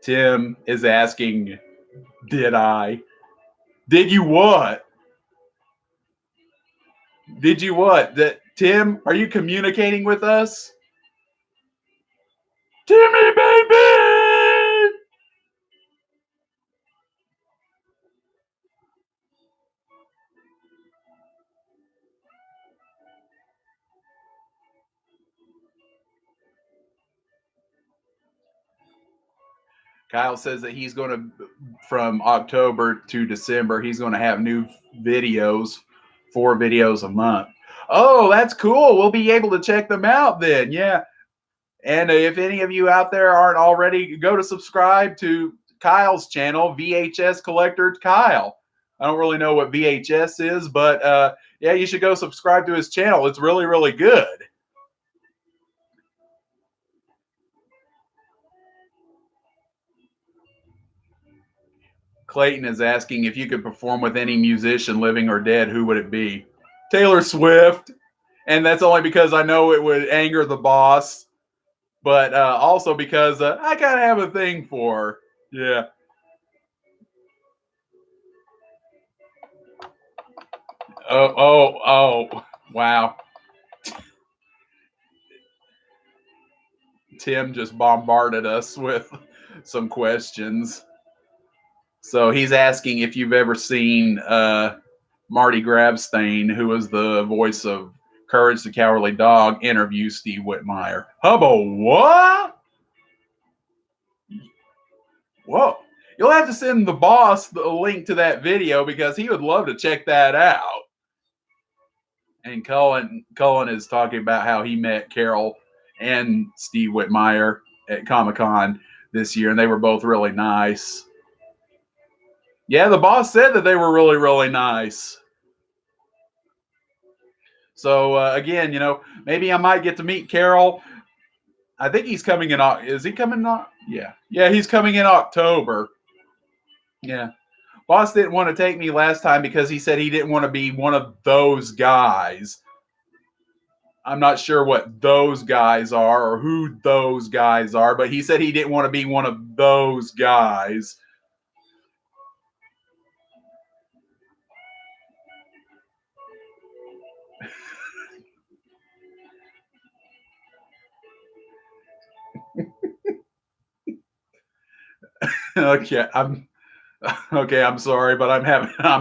Tim is asking, did I? Did you what? Did you what? Tim, are you communicating with us? Timmy, baby! Kyle says that he's going to, from October to December, he's going to have new videos, 4 videos a month. Oh, that's cool. We'll be able to check them out then. Yeah. And if any of you out there aren't already, go to subscribe to Kyle's channel, VHS Collector Kyle. I don't really know what VHS is, but yeah, you should go subscribe to his channel. It's really, really good. Clayton is asking if you could perform with any musician, living or dead, who would it be? Taylor Swift. And that's only because I know it would anger the boss, but also because I kind of have a thing for her. Yeah. Oh. Wow. Tim just bombarded us with some questions. So he's asking if you've ever seen Marty Grabstain, who was the voice of Courage the Cowardly Dog, interview Steve Whitmire. Hubbo, what? Whoa. You'll have to send the boss the link to that video because he would love to check that out. And Cullen is talking about how he met Carol and Steve Whitmire at Comic-Con this year, and they were both really nice. Yeah, the boss said that they were really, really nice. So again, maybe I might get to meet Carol. I think he's coming in. Is he coming? Yeah, he's coming in October. Yeah, boss didn't want to take me last time because he said he didn't want to be one of those guys. I'm not sure what those guys are or who those guys are, but he said he didn't want to be one of those guys. Okay, I'm sorry, but I'm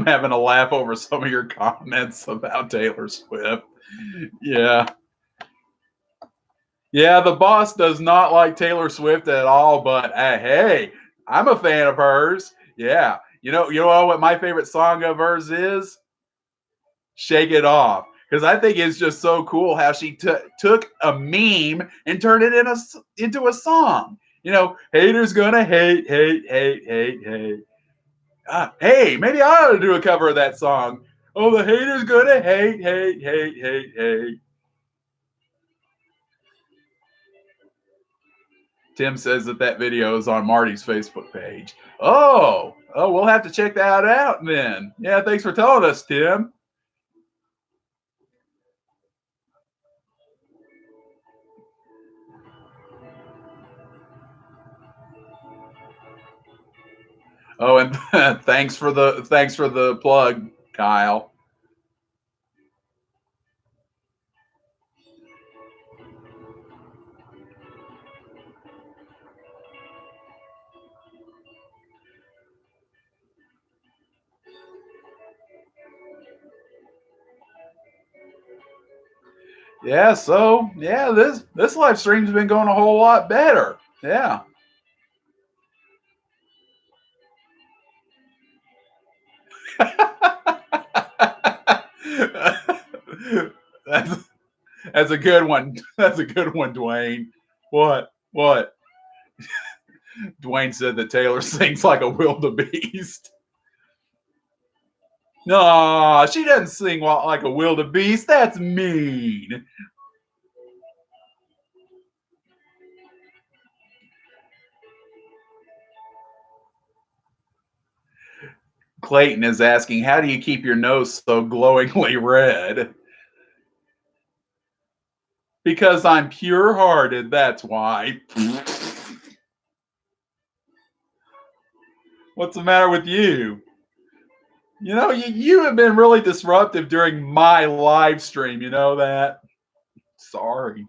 having a laugh over some of your comments about Taylor Swift. Yeah. Yeah, the boss does not like Taylor Swift at all, but hey, I'm a fan of hers. Yeah. You know what my favorite song of hers is? Shake It Off. Because I think it's just so cool how she took a meme and turned it into a song. Haters gonna hate, hate, hate, hate, hate. Hey, maybe I ought to do a cover of that song. Oh, the haters gonna hate, hate, hate, hate, hate. Tim says that video is on Marty's Facebook page. Oh, we'll have to check that out then. Yeah, thanks for telling us, Tim. Oh, and thanks for the plug, Kyle. Yeah, so yeah, this live stream's been going a whole lot better. Yeah. that's that's a good one. That's a good one, Dwayne. What? What? Dwayne said that Taylor sings like a wildebeest. No, she doesn't sing like a wildebeest. That's mean. Clayton is asking, how do you keep your nose so glowingly red? Because I'm pure hearted, that's why. What's the matter with you? You have been really disruptive during my live stream. You know that? Sorry.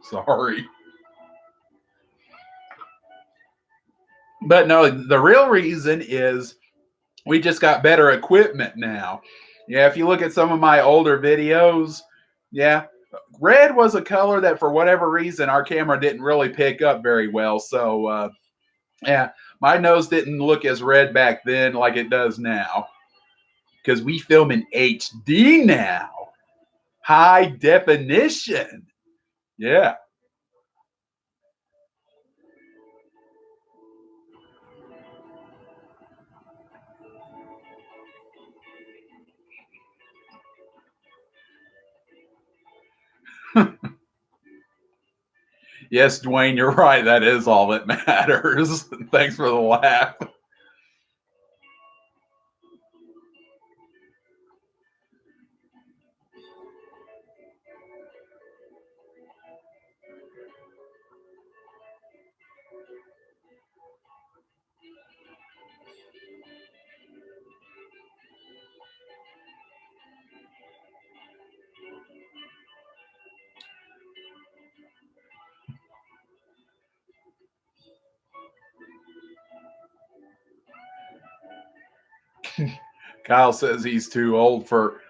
But no, the real reason is we just got better equipment now. Yeah, if you look at some of my older videos, yeah, red was a color that for whatever reason our camera didn't really pick up very well. So, yeah, my nose didn't look as red back then like it does now because we film in HD now, high definition. Yeah. Yes, Dwayne, you're right. That is all that matters. Thanks for the laugh. Kyle says he's too old for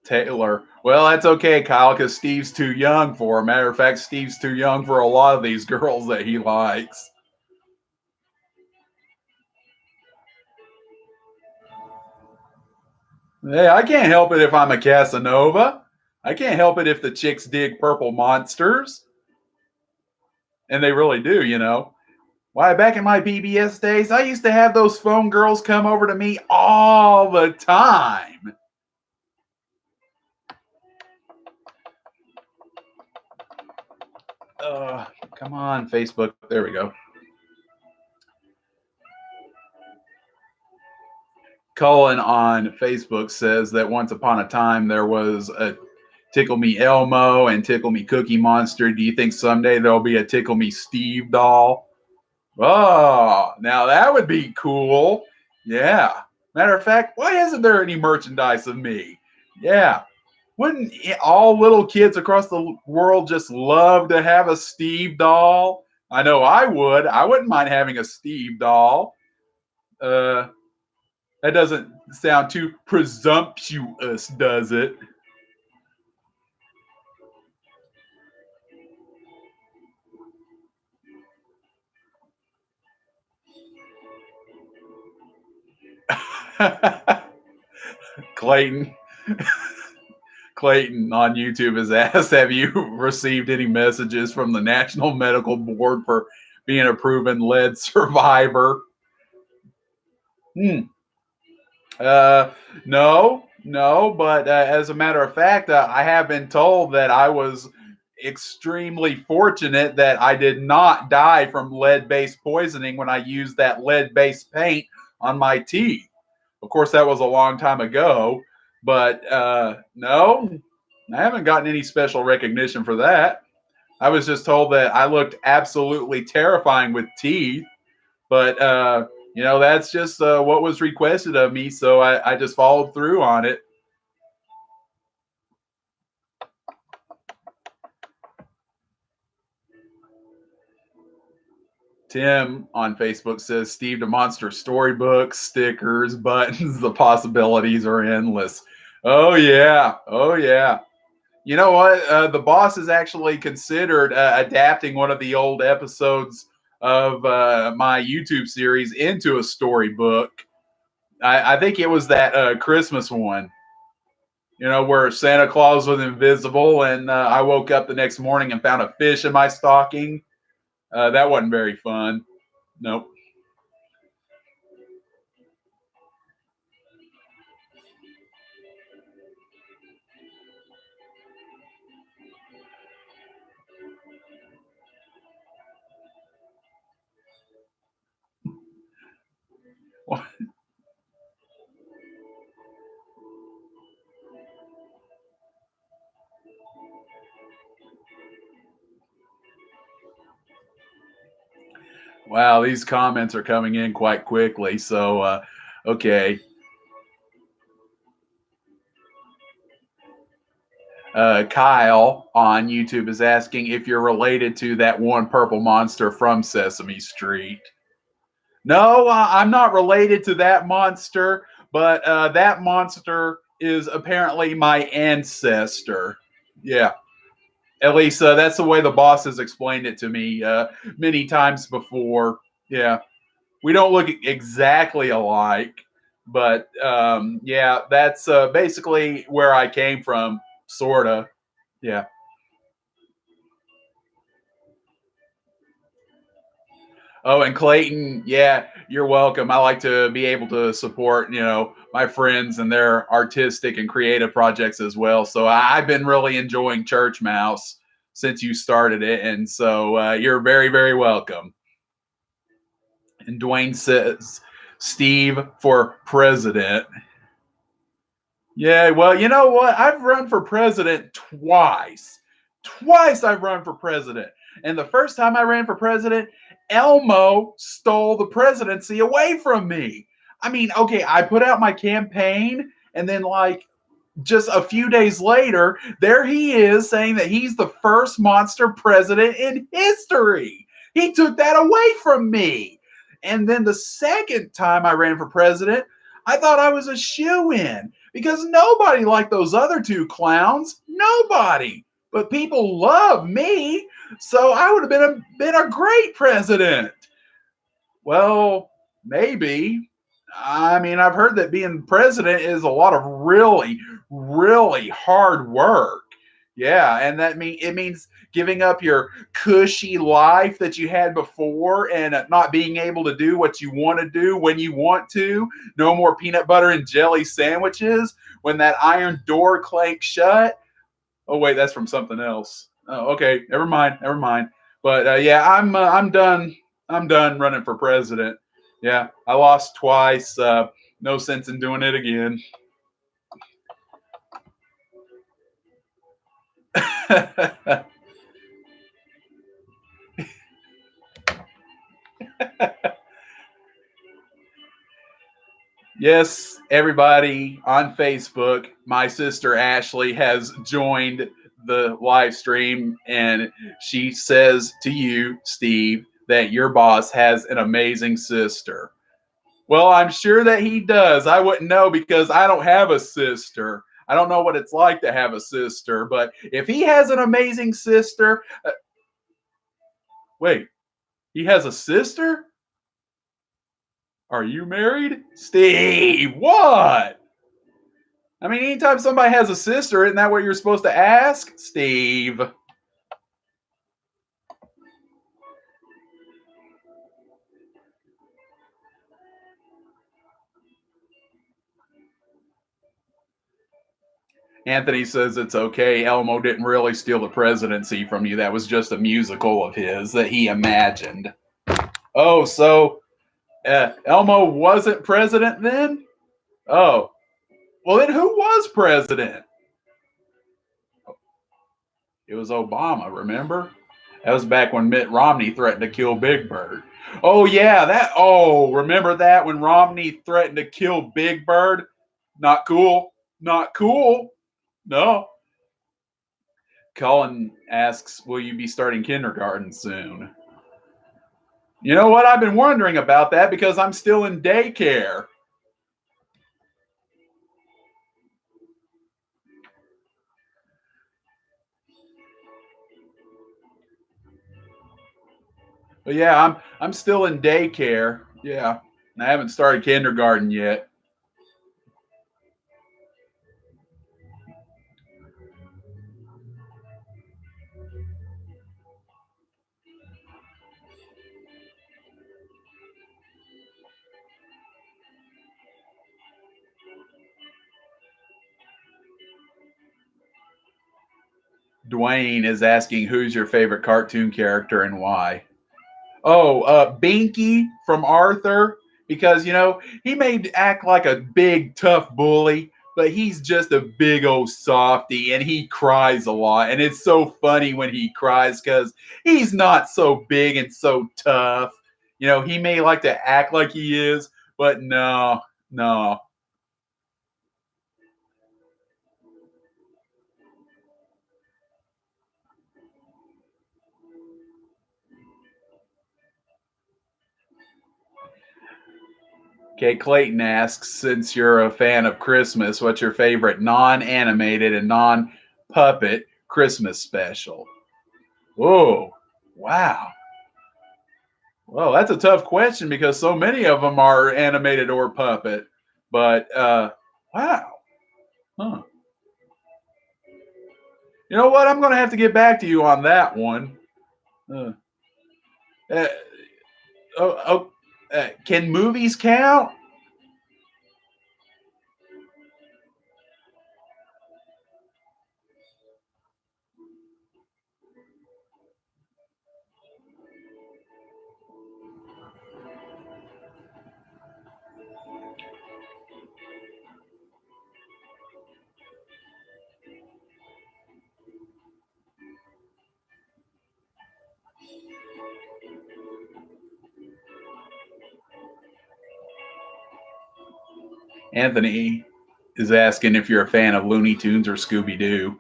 Taylor. Well, that's okay, Kyle, because Steve's too young for him. Matter of fact, Steve's too young for a lot of these girls that he likes. Hey, I can't help it if I'm a Casanova. I can't help it if the chicks dig purple monsters. And they really do. Why, back in my PBS days, I used to have those phone girls come over to me all the time. Come on, Facebook. There we go. Cullen on Facebook says that once upon a time there was a Tickle Me Elmo and Tickle Me Cookie Monster. Do you think someday there'll be a Tickle Me Steve doll? Oh, now that would be cool. Yeah. Matter of fact, why isn't there any merchandise of me? Yeah. Wouldn't all little kids across the world just love to have a Steve doll? I know I would. I wouldn't mind having a Steve doll. Uh, that doesn't sound too presumptuous, does it? Clayton. Clayton on YouTube has asked, have you received any messages from the National Medical Board for being a proven lead survivor? Hmm. Uh, no, no, but as a matter of fact, I have been told that I was extremely fortunate that I did not die from lead based poisoning when I used that lead based paint on my teeth. Of course, that was a long time ago, but no, I haven't gotten any special recognition for that. I was just told that I looked absolutely terrifying with teeth, but that's just what was requested of me, so I just followed through on it. Tim on Facebook says Steve the Monster storybooks, stickers, buttons. The possibilities are endless. Oh yeah, oh yeah. You know what? The boss has actually considered adapting one of the old episodes of my YouTube series into a storybook. I think it was that Christmas one, where Santa Claus was invisible, and I woke up the next morning and found a fish in my stocking. That wasn't very fun. Nope. Wow, these comments are coming in quite quickly. So, okay. Kyle on YouTube is asking if you're related to that one purple monster from Sesame Street. No, I'm not related to that monster, but that monster is apparently my ancestor. Yeah, at least that's the way the boss has explained it to me many times before. Yeah, we don't look exactly alike, but yeah, that's basically where I came from, sorta. Yeah. Oh, and Clayton, yeah, you're welcome. I like to be able to support, my friends and their artistic and creative projects as well. So I've been really enjoying Church Mouse since you started it, and so you're very, very welcome. And Dwayne says, Steve for president. Yeah, well, you know what? I've run for president twice. Twice I've run for president. And the first time I ran for president, Elmo stole the presidency away from me. I mean, okay, I put out my campaign, and then, like, just a few days later, there he is saying that he's the first monster president in history. He took that away from me. And then the second time I ran for president, I thought I was a shoo-in because nobody liked those other two clowns. Nobody. But people love me, so I would have been a great president. Well, maybe. I mean, I've heard that being president is a lot of really, really hard work. Yeah, and it means giving up your cushy life that you had before and not being able to do what you want to do when you want to. No more peanut butter and jelly sandwiches when that iron door clanks shut. Oh wait, that's from something else. Oh, okay, never mind, never mind. But yeah, I'm done. I'm done running for president. Yeah, I lost twice. No sense in doing it again. Yes, everybody on Facebook, my sister Ashley has joined the live stream, and she says to you, Steve, that your boss has an amazing sister. Well, I'm sure that he does. I wouldn't know because I don't have a sister. I don't know what it's like to have a sister, but if he has an amazing sister, wait, he has a sister? Are you married? Steve, what? I mean, anytime somebody has a sister, isn't that what you're supposed to ask? Steve. Anthony says it's okay. Elmo didn't really steal the presidency from you. That was just a musical of his that he imagined. Oh, so Elmo wasn't president then? Oh, well, then who was president? It was Obama, remember? That was back when Mitt Romney threatened to kill Big Bird. Oh, yeah, that. Oh, remember that when Romney threatened to kill Big Bird? Not cool. Not cool. No. Colin asks, will you be starting kindergarten soon? You know what? I've been wondering about that because I'm still in daycare. But yeah, I'm still in daycare. Yeah. I haven't started kindergarten yet. Dwayne is asking who's your favorite cartoon character and why. Oh, Binky from Arthur, because he may act like a big tough bully, but he's just a big old softy, and he cries a lot, and it's so funny when he cries because he's not so big and so tough. He may like to act like he is, but no, no. Okay, Clayton asks, since you're a fan of Christmas, what's your favorite non-animated and non-puppet Christmas special? Whoa, wow. Well, that's a tough question because so many of them are animated or puppet. But wow, huh? You know what? I'm going to have to get back to you on that one. Uh, uh, oh, oh, can movies count? Anthony is asking if you're a fan of Looney Tunes or Scooby Doo.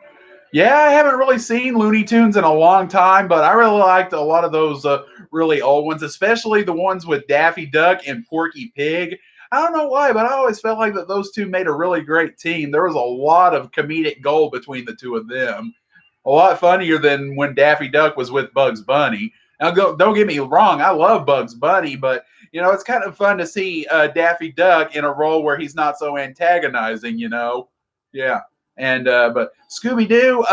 Yeah, I haven't really seen Looney Tunes in a long time, but I really liked a lot of those really old ones, especially the ones with Daffy Duck and Porky Pig. I don't know why, but I always felt like that those two made a really great team. There was a lot of comedic gold between the two of them. A lot funnier than when Daffy Duck was with Bugs Bunny. Now, don't get me wrong, I love Bugs Bunny, but it's kind of fun to see Daffy Duck in a role where he's not so antagonizing. Yeah. And but Scooby Doo,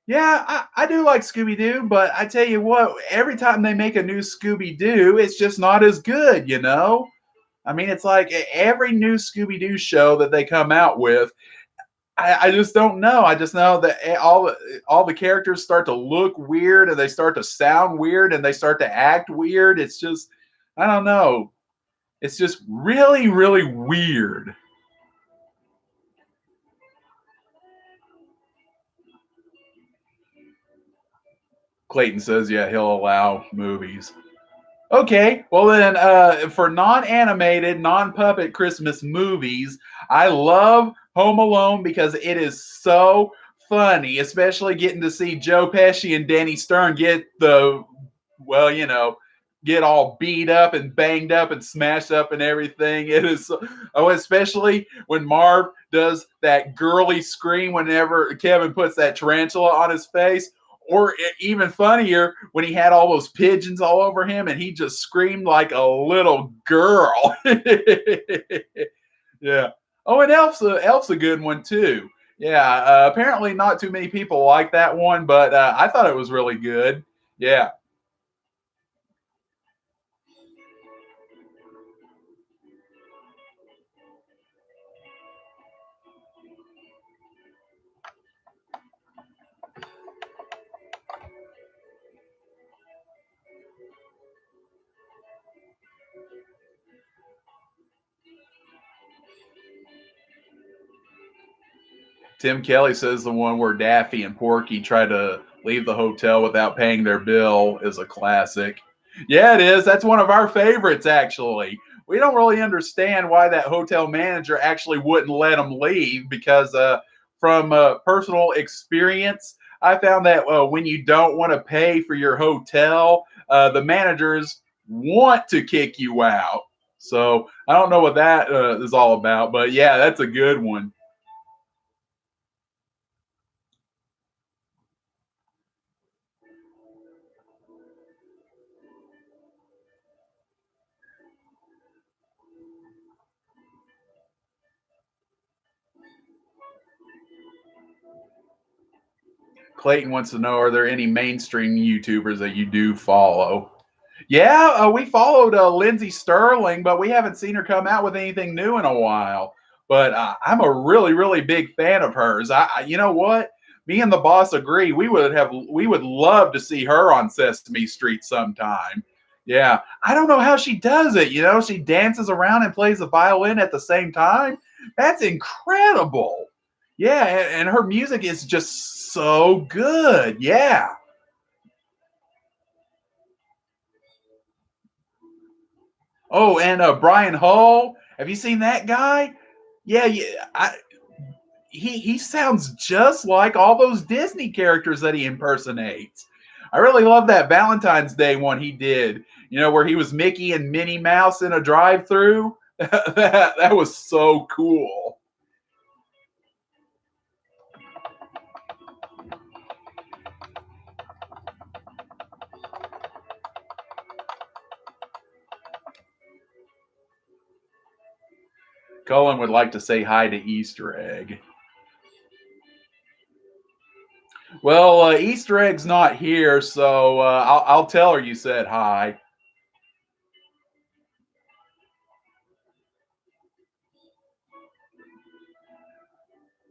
yeah, I do like Scooby Doo, but I tell you what, every time they make a new Scooby Doo, it's just not as good. I mean, it's like every new Scooby Doo show that they come out with, I just don't know. I just know that all the characters start to look weird, and they start to sound weird, and they start to act weird. It's just, I don't know. It's just really, really weird. Clayton says, yeah, he'll allow movies. Okay, well then, for non-animated, non-puppet Christmas movies, I love Home Alone because it is so funny, especially getting to see Joe Pesci and Danny Stern get the, well, get all beat up and banged up and smashed up and everything. It is oh, especially when Marv does that girly scream whenever Kevin puts that tarantula on his face. Or even funnier when he had all those pigeons all over him and he just screamed like a little girl. Yeah. Oh, and Elf's a good one too. Yeah. Apparently, not too many people like that one, but I thought it was really good. Yeah. Tim Kelly says the one where Daffy and Porky try to leave the hotel without paying their bill is a classic. Yeah, it is. That's one of our favorites, actually. We don't really understand why that hotel manager actually wouldn't let them leave because, from personal experience, I found that when you don't want to pay for your hotel, the managers want to kick you out. So I don't know what that is all about, but yeah, that's a good one. Clayton wants to know: are there any mainstream YouTubers that you do follow? Yeah, we followed Lindsay Sterling, but we haven't seen her come out with anything new in a while. But I'm a really, really big fan of hers. You know what? Me and the boss agree. We would love to see her on Sesame Street sometime. Yeah, I don't know how she does it. You know, she dances around and plays the violin at the same time. That's incredible. Yeah, and her music is just so good. Yeah. Oh, and Brian Hull. Have you seen that guy? Yeah, yeah. He sounds just like all those Disney characters that he impersonates. I really love that Valentine's Day one he did. You know, where he was Mickey and Minnie Mouse in a drive-through. That was so cool. Cullen would like to say hi to Easter Egg. Well, Easter Egg's not here, so I'll tell her you said hi.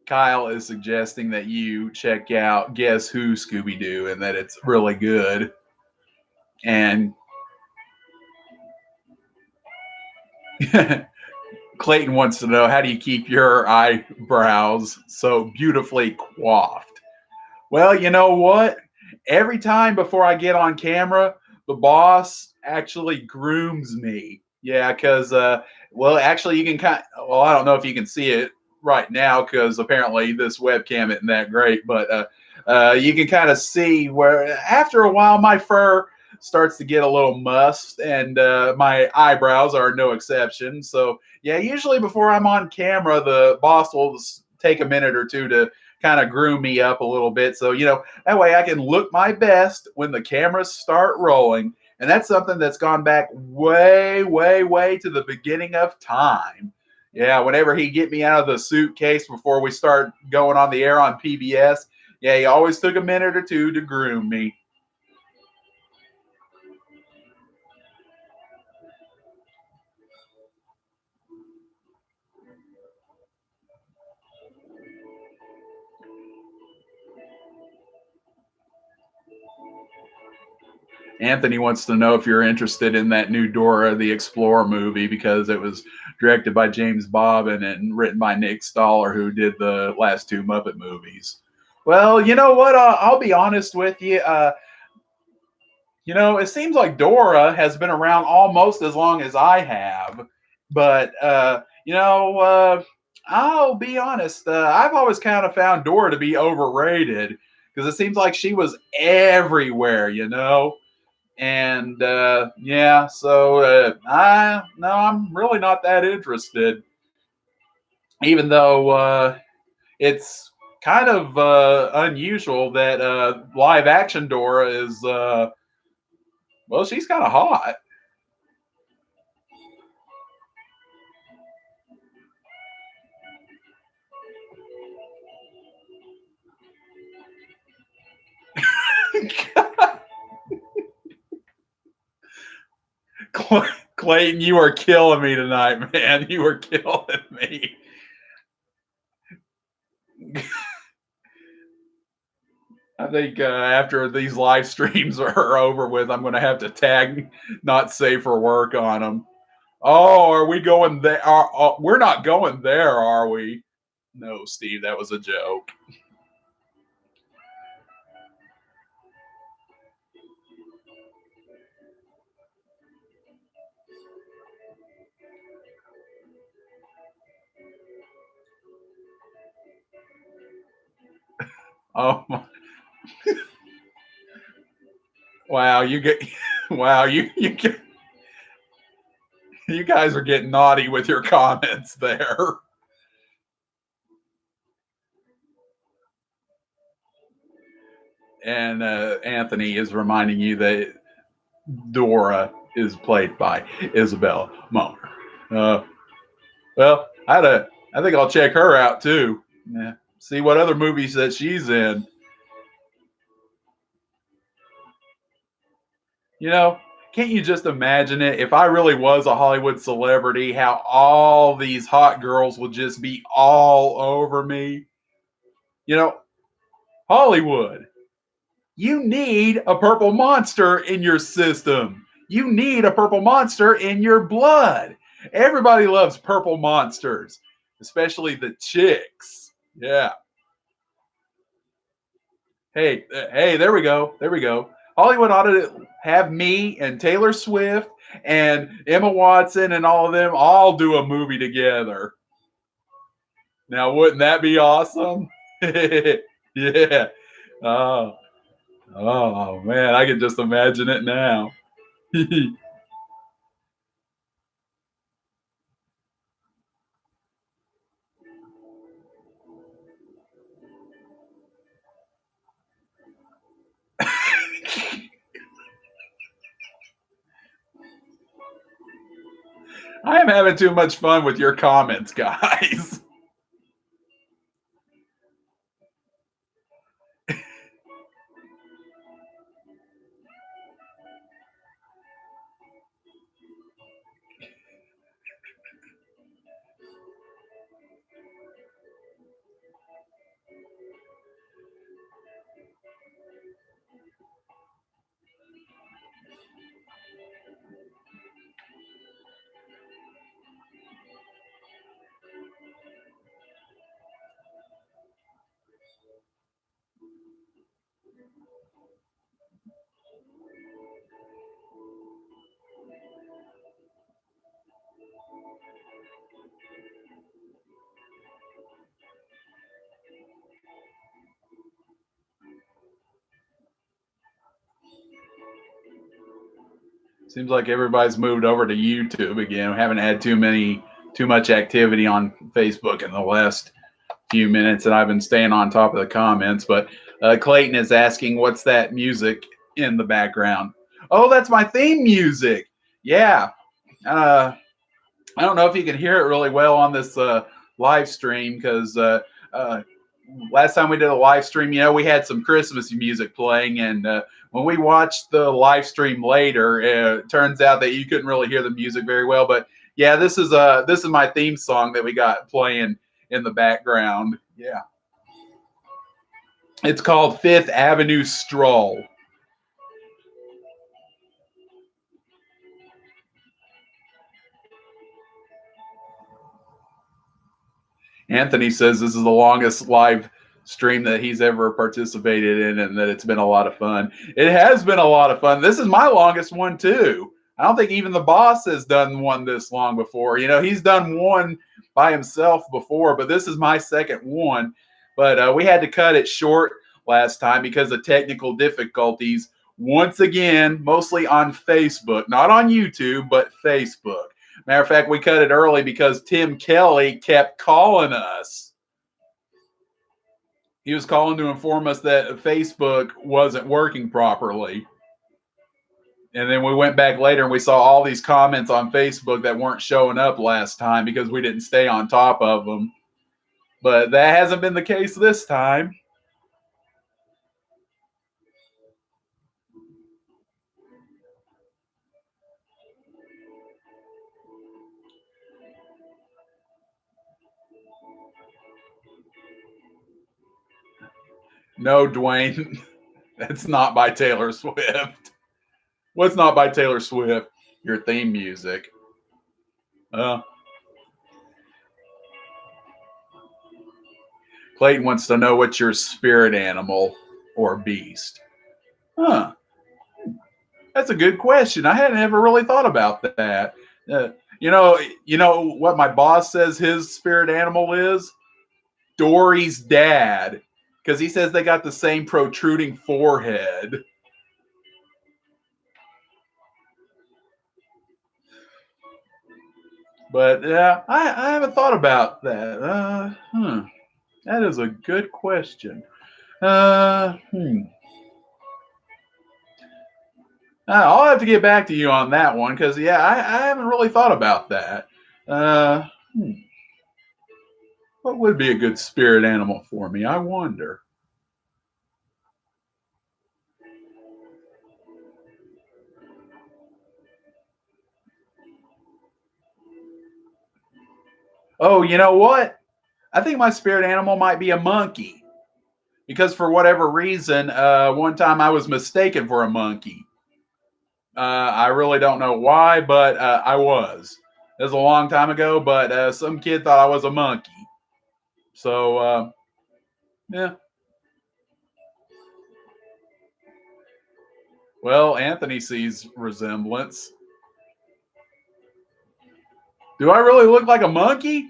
Kyle is suggesting that you check out Guess Who Scooby Doo and that it's really good. And Clayton wants to know, how do you keep your eyebrows so beautifully coiffed? Well, you know what? Every time before I get on camera, the boss actually grooms me. Yeah, because well, actually, you can well, I don't know if you can see it right now because apparently this webcam isn't that great, but you can kind of see where after a while my fur starts to get a little mussed, and my eyebrows are no exception. So yeah, usually before I'm on camera, the boss will take a minute or two to kind of groom me up a little bit. So, you know, that way I can look my best when the cameras start rolling. And that's something that's gone back way, way, way to the beginning of time. Yeah, whenever he get me out of the suitcase before we start going on the air on PBS, yeah, he always took a minute or two to groom me. Anthony wants to know if you're interested in that new Dora the Explorer movie because it was directed by James Bobbin and written by Nick Stoller, who did the last two Muppet movies. Well, you know what? I'll be honest with you. You know, it seems like Dora has been around almost as long as I have, but I'll be honest. I've always kind of found Dora to be overrated because it seems like she was everywhere. You know, And yeah, so I no, I'm really not that interested. Even though it's kind of unusual that live action Dora is well, she's kind of hot. Clayton, you are killing me tonight, man. You are killing me. I think after these live streams are over with, I'm going to have to tag not safe for work on them. Oh, are we going there? We're not going there, are we? No, Steve, that was a joke. Oh, wow, you get, wow, you get, you guys are getting naughty with your comments there. And Anthony is reminding you that Dora is played by Isabel Moner. Uh, well, I think I'll check her out too. Yeah, see what other movies that she's in. You know, can't you just imagine it? If I really was a Hollywood celebrity, how all these hot girls would just be all over me. You know, Hollywood, you need a purple monster in your system. You need a purple monster in your blood. Everybody loves purple monsters, especially the chicks. Yeah. Hey, there we go. There we go. Hollywood ought to have me and Taylor Swift and Emma Watson and all of them all do a movie together. Now, wouldn't that be awesome? Yeah. Oh, oh man, I can just imagine it now. I am having too much fun with your comments, guys. Seems like everybody's moved over to YouTube again. We haven't had too much activity on Facebook in the last few minutes, and I've been staying on top of the comments. But Clayton is asking, "What's that music in the background?" Oh, that's my theme music. Yeah. Uh, I don't know if you can hear it really well on this live stream because uh, last time we did a live stream, we had some Christmas music playing, and when we watched the live stream later, it turns out that you couldn't really hear the music very well. But yeah, this is my theme song that we got playing in the background. Yeah, it's called Fifth Avenue Stroll. Anthony says this is the longest live stream that he's ever participated in and that it's been a lot of fun. It has been a lot of fun. This is my longest one too. I don't think even the boss has done one this long before. He's done one by himself before, but this is my second one. But we had to cut it short last time because of technical difficulties once again, mostly on Facebook, not on YouTube, but Facebook. Matter of fact, we cut it early because Tim Kelly kept calling us. He was calling to inform us that Facebook wasn't working properly. And then we went back later and we saw all these comments on Facebook that weren't showing up last time because we didn't stay on top of them. But that hasn't been the case this time. No, Dwayne, that's not by Taylor Swift. What's not by Taylor Swift? Your theme music. Clayton wants to know what's your spirit animal or beast. Huh. That's a good question. I hadn't ever really thought about that. Uh, you know what my boss says his spirit animal is? Dory's dad, because he says they got the same protruding forehead. But yeah, I haven't thought about that. That is a good question. I'll have to get back to you on that one because yeah, I haven't really thought about that. What would be a good spirit animal for me? I wonder. Oh, you know what? I think my spirit animal might be a monkey because for whatever reason, one time I was mistaken for a monkey. I really don't know why, but I was. It was a long time ago, but some kid thought I was a monkey. So, yeah. Well, Anthony sees resemblance. Do I really look like a monkey?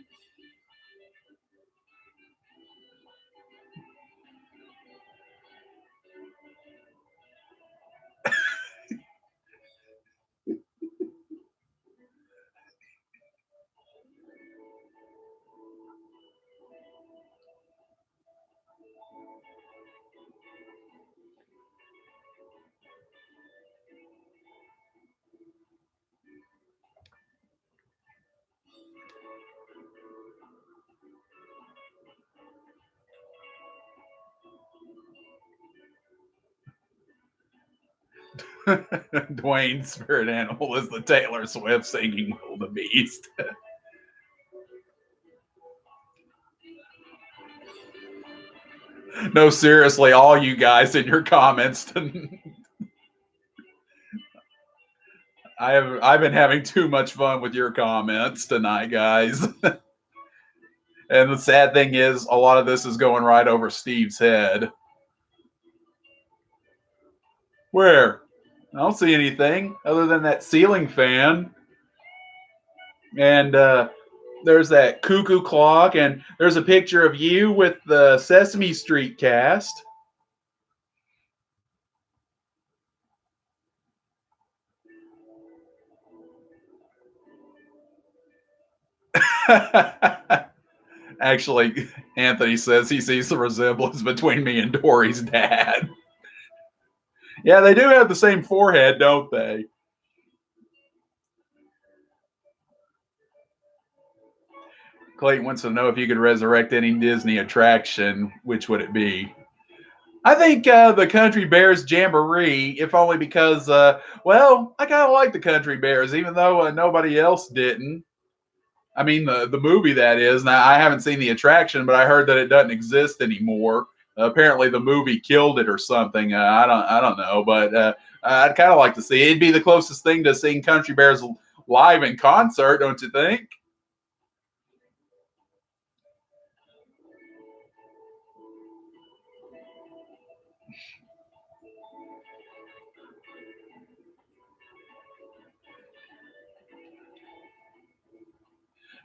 Dwayne's spirit animal is the Taylor Swift singing wildebeest. No, seriously, all you guys in your comments. I've been having too much fun with your comments tonight, guys. And the sad thing is, a lot of this is going right over Steve's head. Where? I don't see anything other than that ceiling fan. And there's that cuckoo clock, and there's a picture of you with the Sesame Street cast. Actually, Anthony says he sees the resemblance between me and Dory's dad. Yeah, they do have the same forehead, don't they? Clayton wants to know if you could resurrect any Disney attraction, which would it be? I think the Country Bears Jamboree, if only because, well, I kind of like the Country Bears, even though nobody else didn't. I mean, the movie that is. Now, I haven't seen the attraction, but I heard that it doesn't exist anymore. Apparently, the movie killed it or something. I don't know, but I'd kind of like to see it. It'd be the closest thing to seeing Country Bears live in concert, don't you think?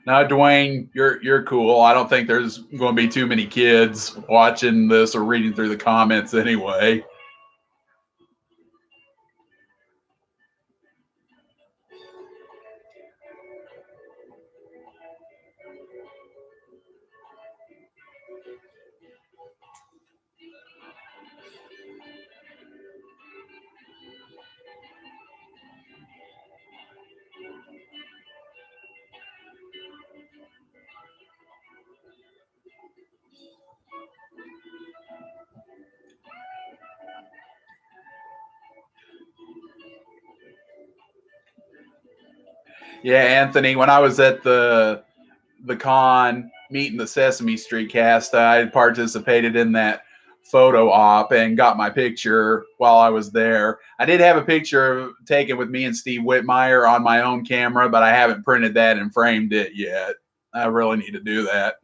Now, Dwayne, you're cool. I don't think there's going to be too many kids watching this or reading through the comments anyway. Yeah, Anthony, when I was at the con meeting the Sesame Street cast, I participated in that photo op and got my picture while I was there. I did have a picture taken with me and Steve Whitmire on my own camera, but I haven't printed that and framed it yet. I really need to do that.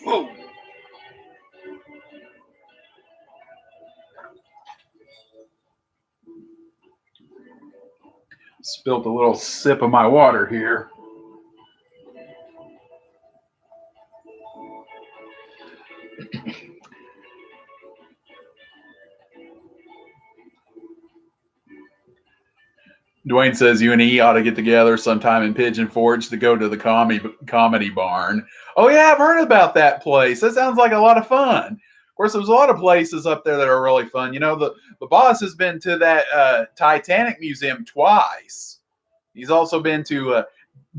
Whoa. Spilled a little sip of my water here. Dwayne says you and he ought to get together sometime in Pigeon Forge to go to the comedy barn. Oh yeah, I've heard about that place. That sounds like a lot of fun. Of course, there's a lot of places up there that are really fun. You know, the boss has been to that Titanic Museum twice. He's also been to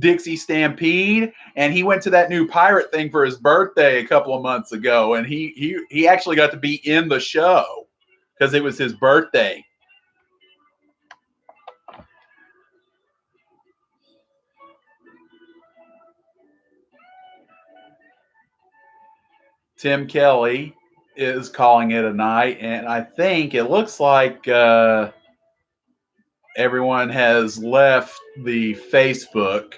Dixie Stampede, and he went to that new pirate thing for his birthday a couple of months ago, and he actually got to be in the show because it was his birthday. Tim Kelly is calling it a night, and I think it looks like everyone has left the Facebook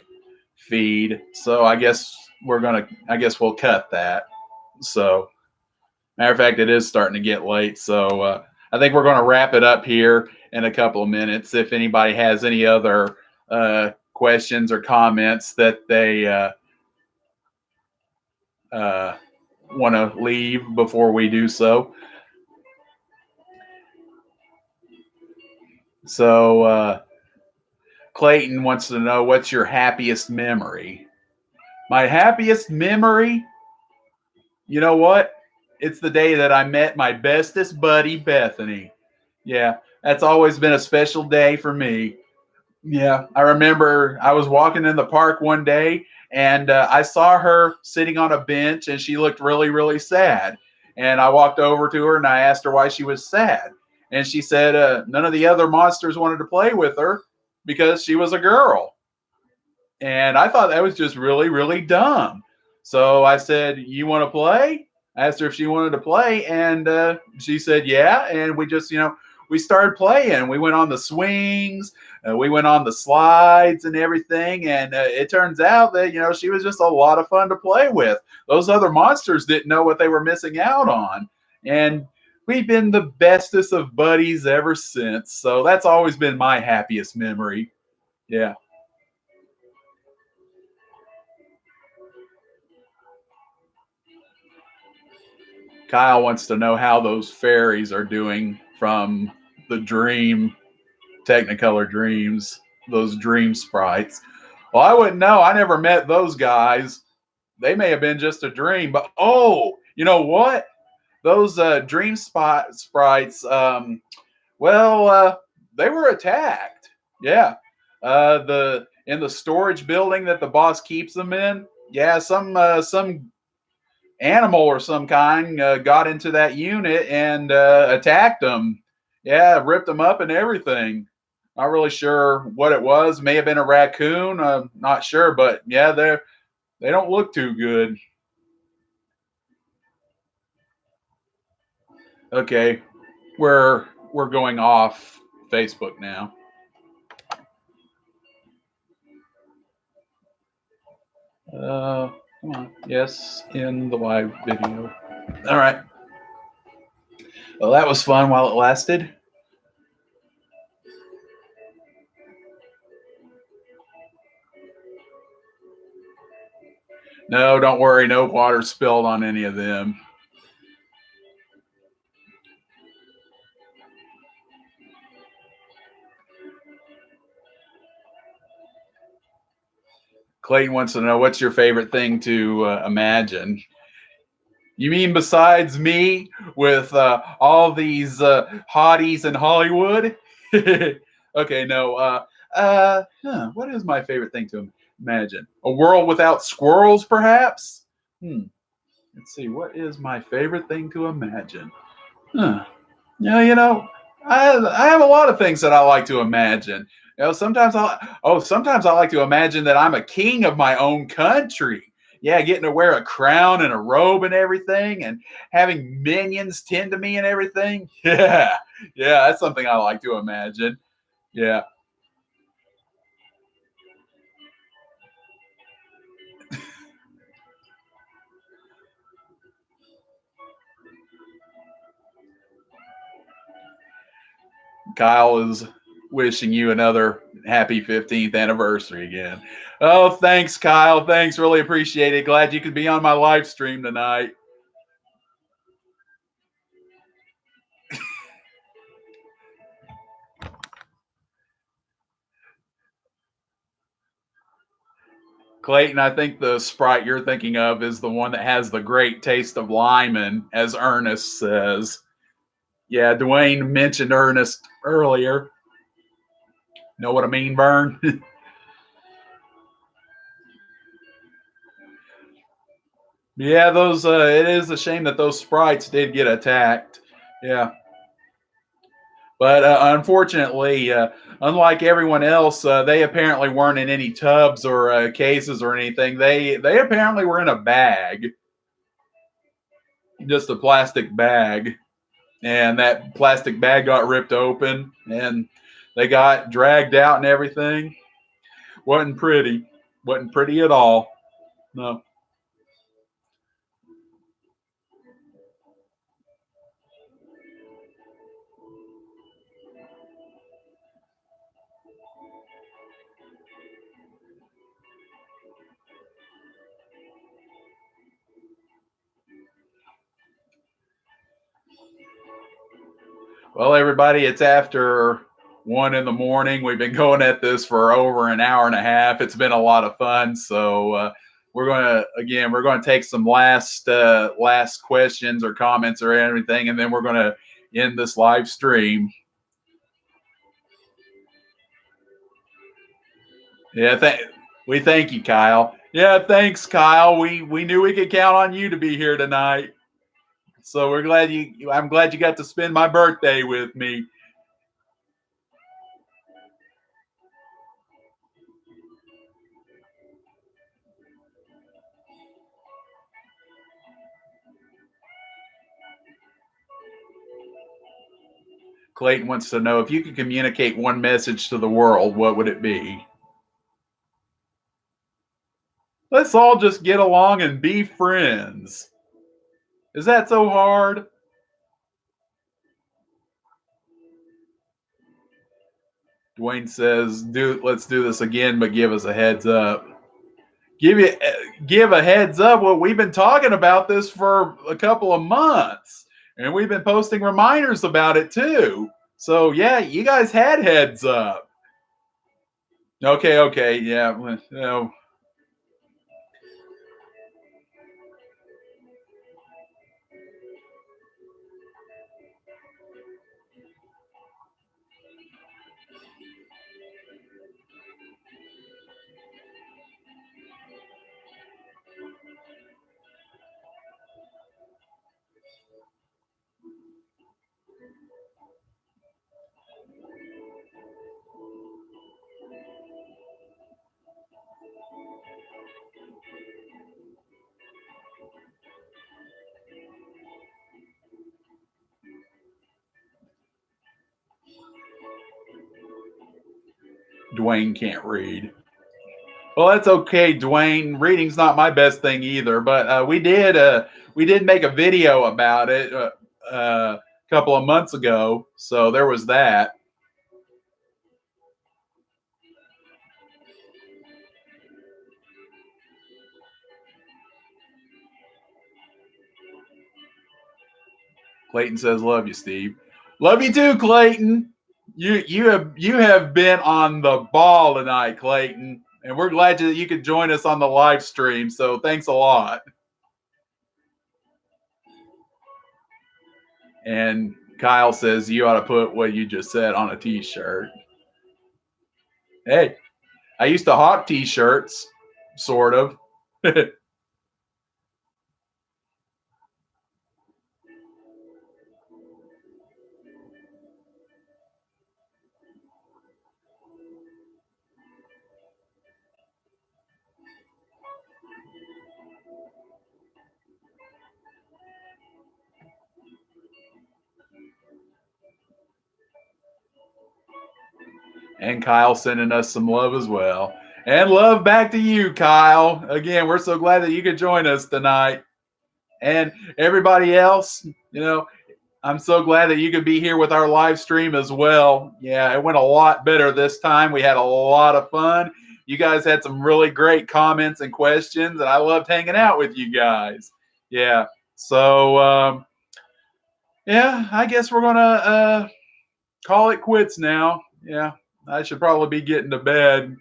feed. So I guess we'll cut that. So, matter of fact, it is starting to get late. So I think we're going to wrap it up here in a couple of minutes. If anybody has any other questions or comments that they want to leave before we do so. So Clayton wants to know, what's your happiest memory? My happiest memory, you know what? It's the day that I met my bestest buddy, Bethany. Yeah, that's always been a special day for me. Yeah, I remember I was walking in the park one day and I saw her sitting on a bench and she looked really, really sad. And I walked over to her and I asked her why she was sad. And she said none of the other monsters wanted to play with her because she was a girl. And I thought that was just really, really dumb. So I said, "You want to play?" I asked her if she wanted to play, and she said, "Yeah." And we just, we started playing. We went on the swings, we went on the slides and everything. And it turns out that, she was just a lot of fun to play with. Those other monsters didn't know what they were missing out on. And we've been the bestest of buddies ever since. So that's always been my happiest memory. Yeah. Kyle wants to know how those fairies are doing from the Dream Technicolor Dreams, those Dream sprites. Well, I wouldn't know. I never met those guys. They may have been just a dream, but you know what? Those Dream sprites, they were attacked. Yeah. In the storage building that the boss keeps them in. Yeah, some animal or some kind got into that unit and attacked them. Yeah, ripped them up and everything. Not really sure what it was. May have been a raccoon. Not sure, but yeah, they don't look too good. Okay, we're going off Facebook now. Come on. Yes, in the live video. All right. Well, that was fun while it lasted. No, don't worry. No water spilled on any of them. Clayton wants to know, what's your favorite thing to imagine? You mean besides me with all these hotties in Hollywood? Okay, no. What is my favorite thing to imagine? A world without squirrels, perhaps? Let's see. What is my favorite thing to imagine? Huh. Yeah, I have a lot of things that I like to imagine. Sometimes I like to imagine that I'm a king of my own country. Yeah, getting to wear a crown and a robe and everything, and having minions tend to me and everything. Yeah, that's something I like to imagine. Yeah. Kyle is wishing you another happy 15th anniversary again. Oh, thanks, Kyle. Thanks. Really appreciate it. Glad you could be on my live stream tonight. Clayton, I think the Sprite you're thinking of is the one that has the great taste of lyman, as Ernest says. Yeah, Dwayne mentioned Ernest earlier. Know what I mean, Vern? Yeah, those. It is a shame that those Sprites did get attacked. Yeah, but unfortunately, unlike everyone else, they apparently weren't in any tubs or cases or anything. They apparently were in a bag, just a plastic bag, and that plastic bag got ripped open, and they got dragged out and everything. wasn't pretty. wasn't pretty at all. No. Well, everybody, it's after 1 in the morning. We've been going at this for over an hour and a half. It's been a lot of fun. So we're gonna take some last questions or comments or anything, and then we're gonna end this live stream. Yeah, we thank you, Kyle. Yeah, thanks, Kyle. We knew we could count on you to be here tonight. So we're glad you. I'm glad you got to spend my birthday with me. Clayton wants to know, if you could communicate one message to the world, what would it be? Let's all just get along and be friends. Is that so hard? Dwayne says, let's do this again, but give us a heads up. Give a heads up. Well, we've been talking about this for a couple of months, and we've been posting reminders about it too. So yeah, you guys had heads up. Okay, yeah. Dwayne can't read. Well, that's okay, Dwayne. Reading's not my best thing either, but we did make a video about it a couple of months ago, so there was that. Clayton says, "Love you, Steve. Love you too, Clayton. You have been on the ball tonight, Clayton. And we're glad that you could join us on the live stream. So thanks a lot. And Kyle says you ought to put what you just said on a t-shirt. Hey, I used to hawk t-shirts, sort of. And Kyle sending us some love as well. And love back to you, Kyle. Again, we're so glad that you could join us tonight. And everybody else, I'm so glad that you could be here with our live stream as well. Yeah, it went a lot better this time. We had a lot of fun. You guys had some really great comments and questions, and I loved hanging out with you guys. Yeah. So, yeah, I guess we're going to call it quits now. Yeah, I should probably be getting to bed.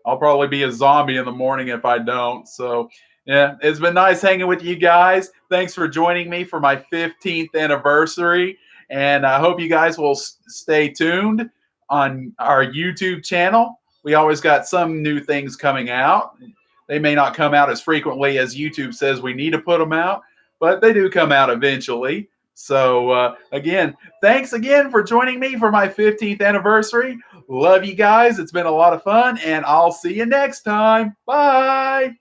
I'll probably be a zombie in the morning if I don't. So, yeah, it's been nice hanging with you guys. Thanks for joining me for my 15th anniversary. And I hope you guys will stay tuned on our YouTube channel. We always got some new things coming out. They may not come out as frequently as YouTube says we need to put them out, but they do come out eventually. So, again, thanks again for joining me for my 15th anniversary. Love you guys. It's been a lot of fun, and I'll see you next time. Bye.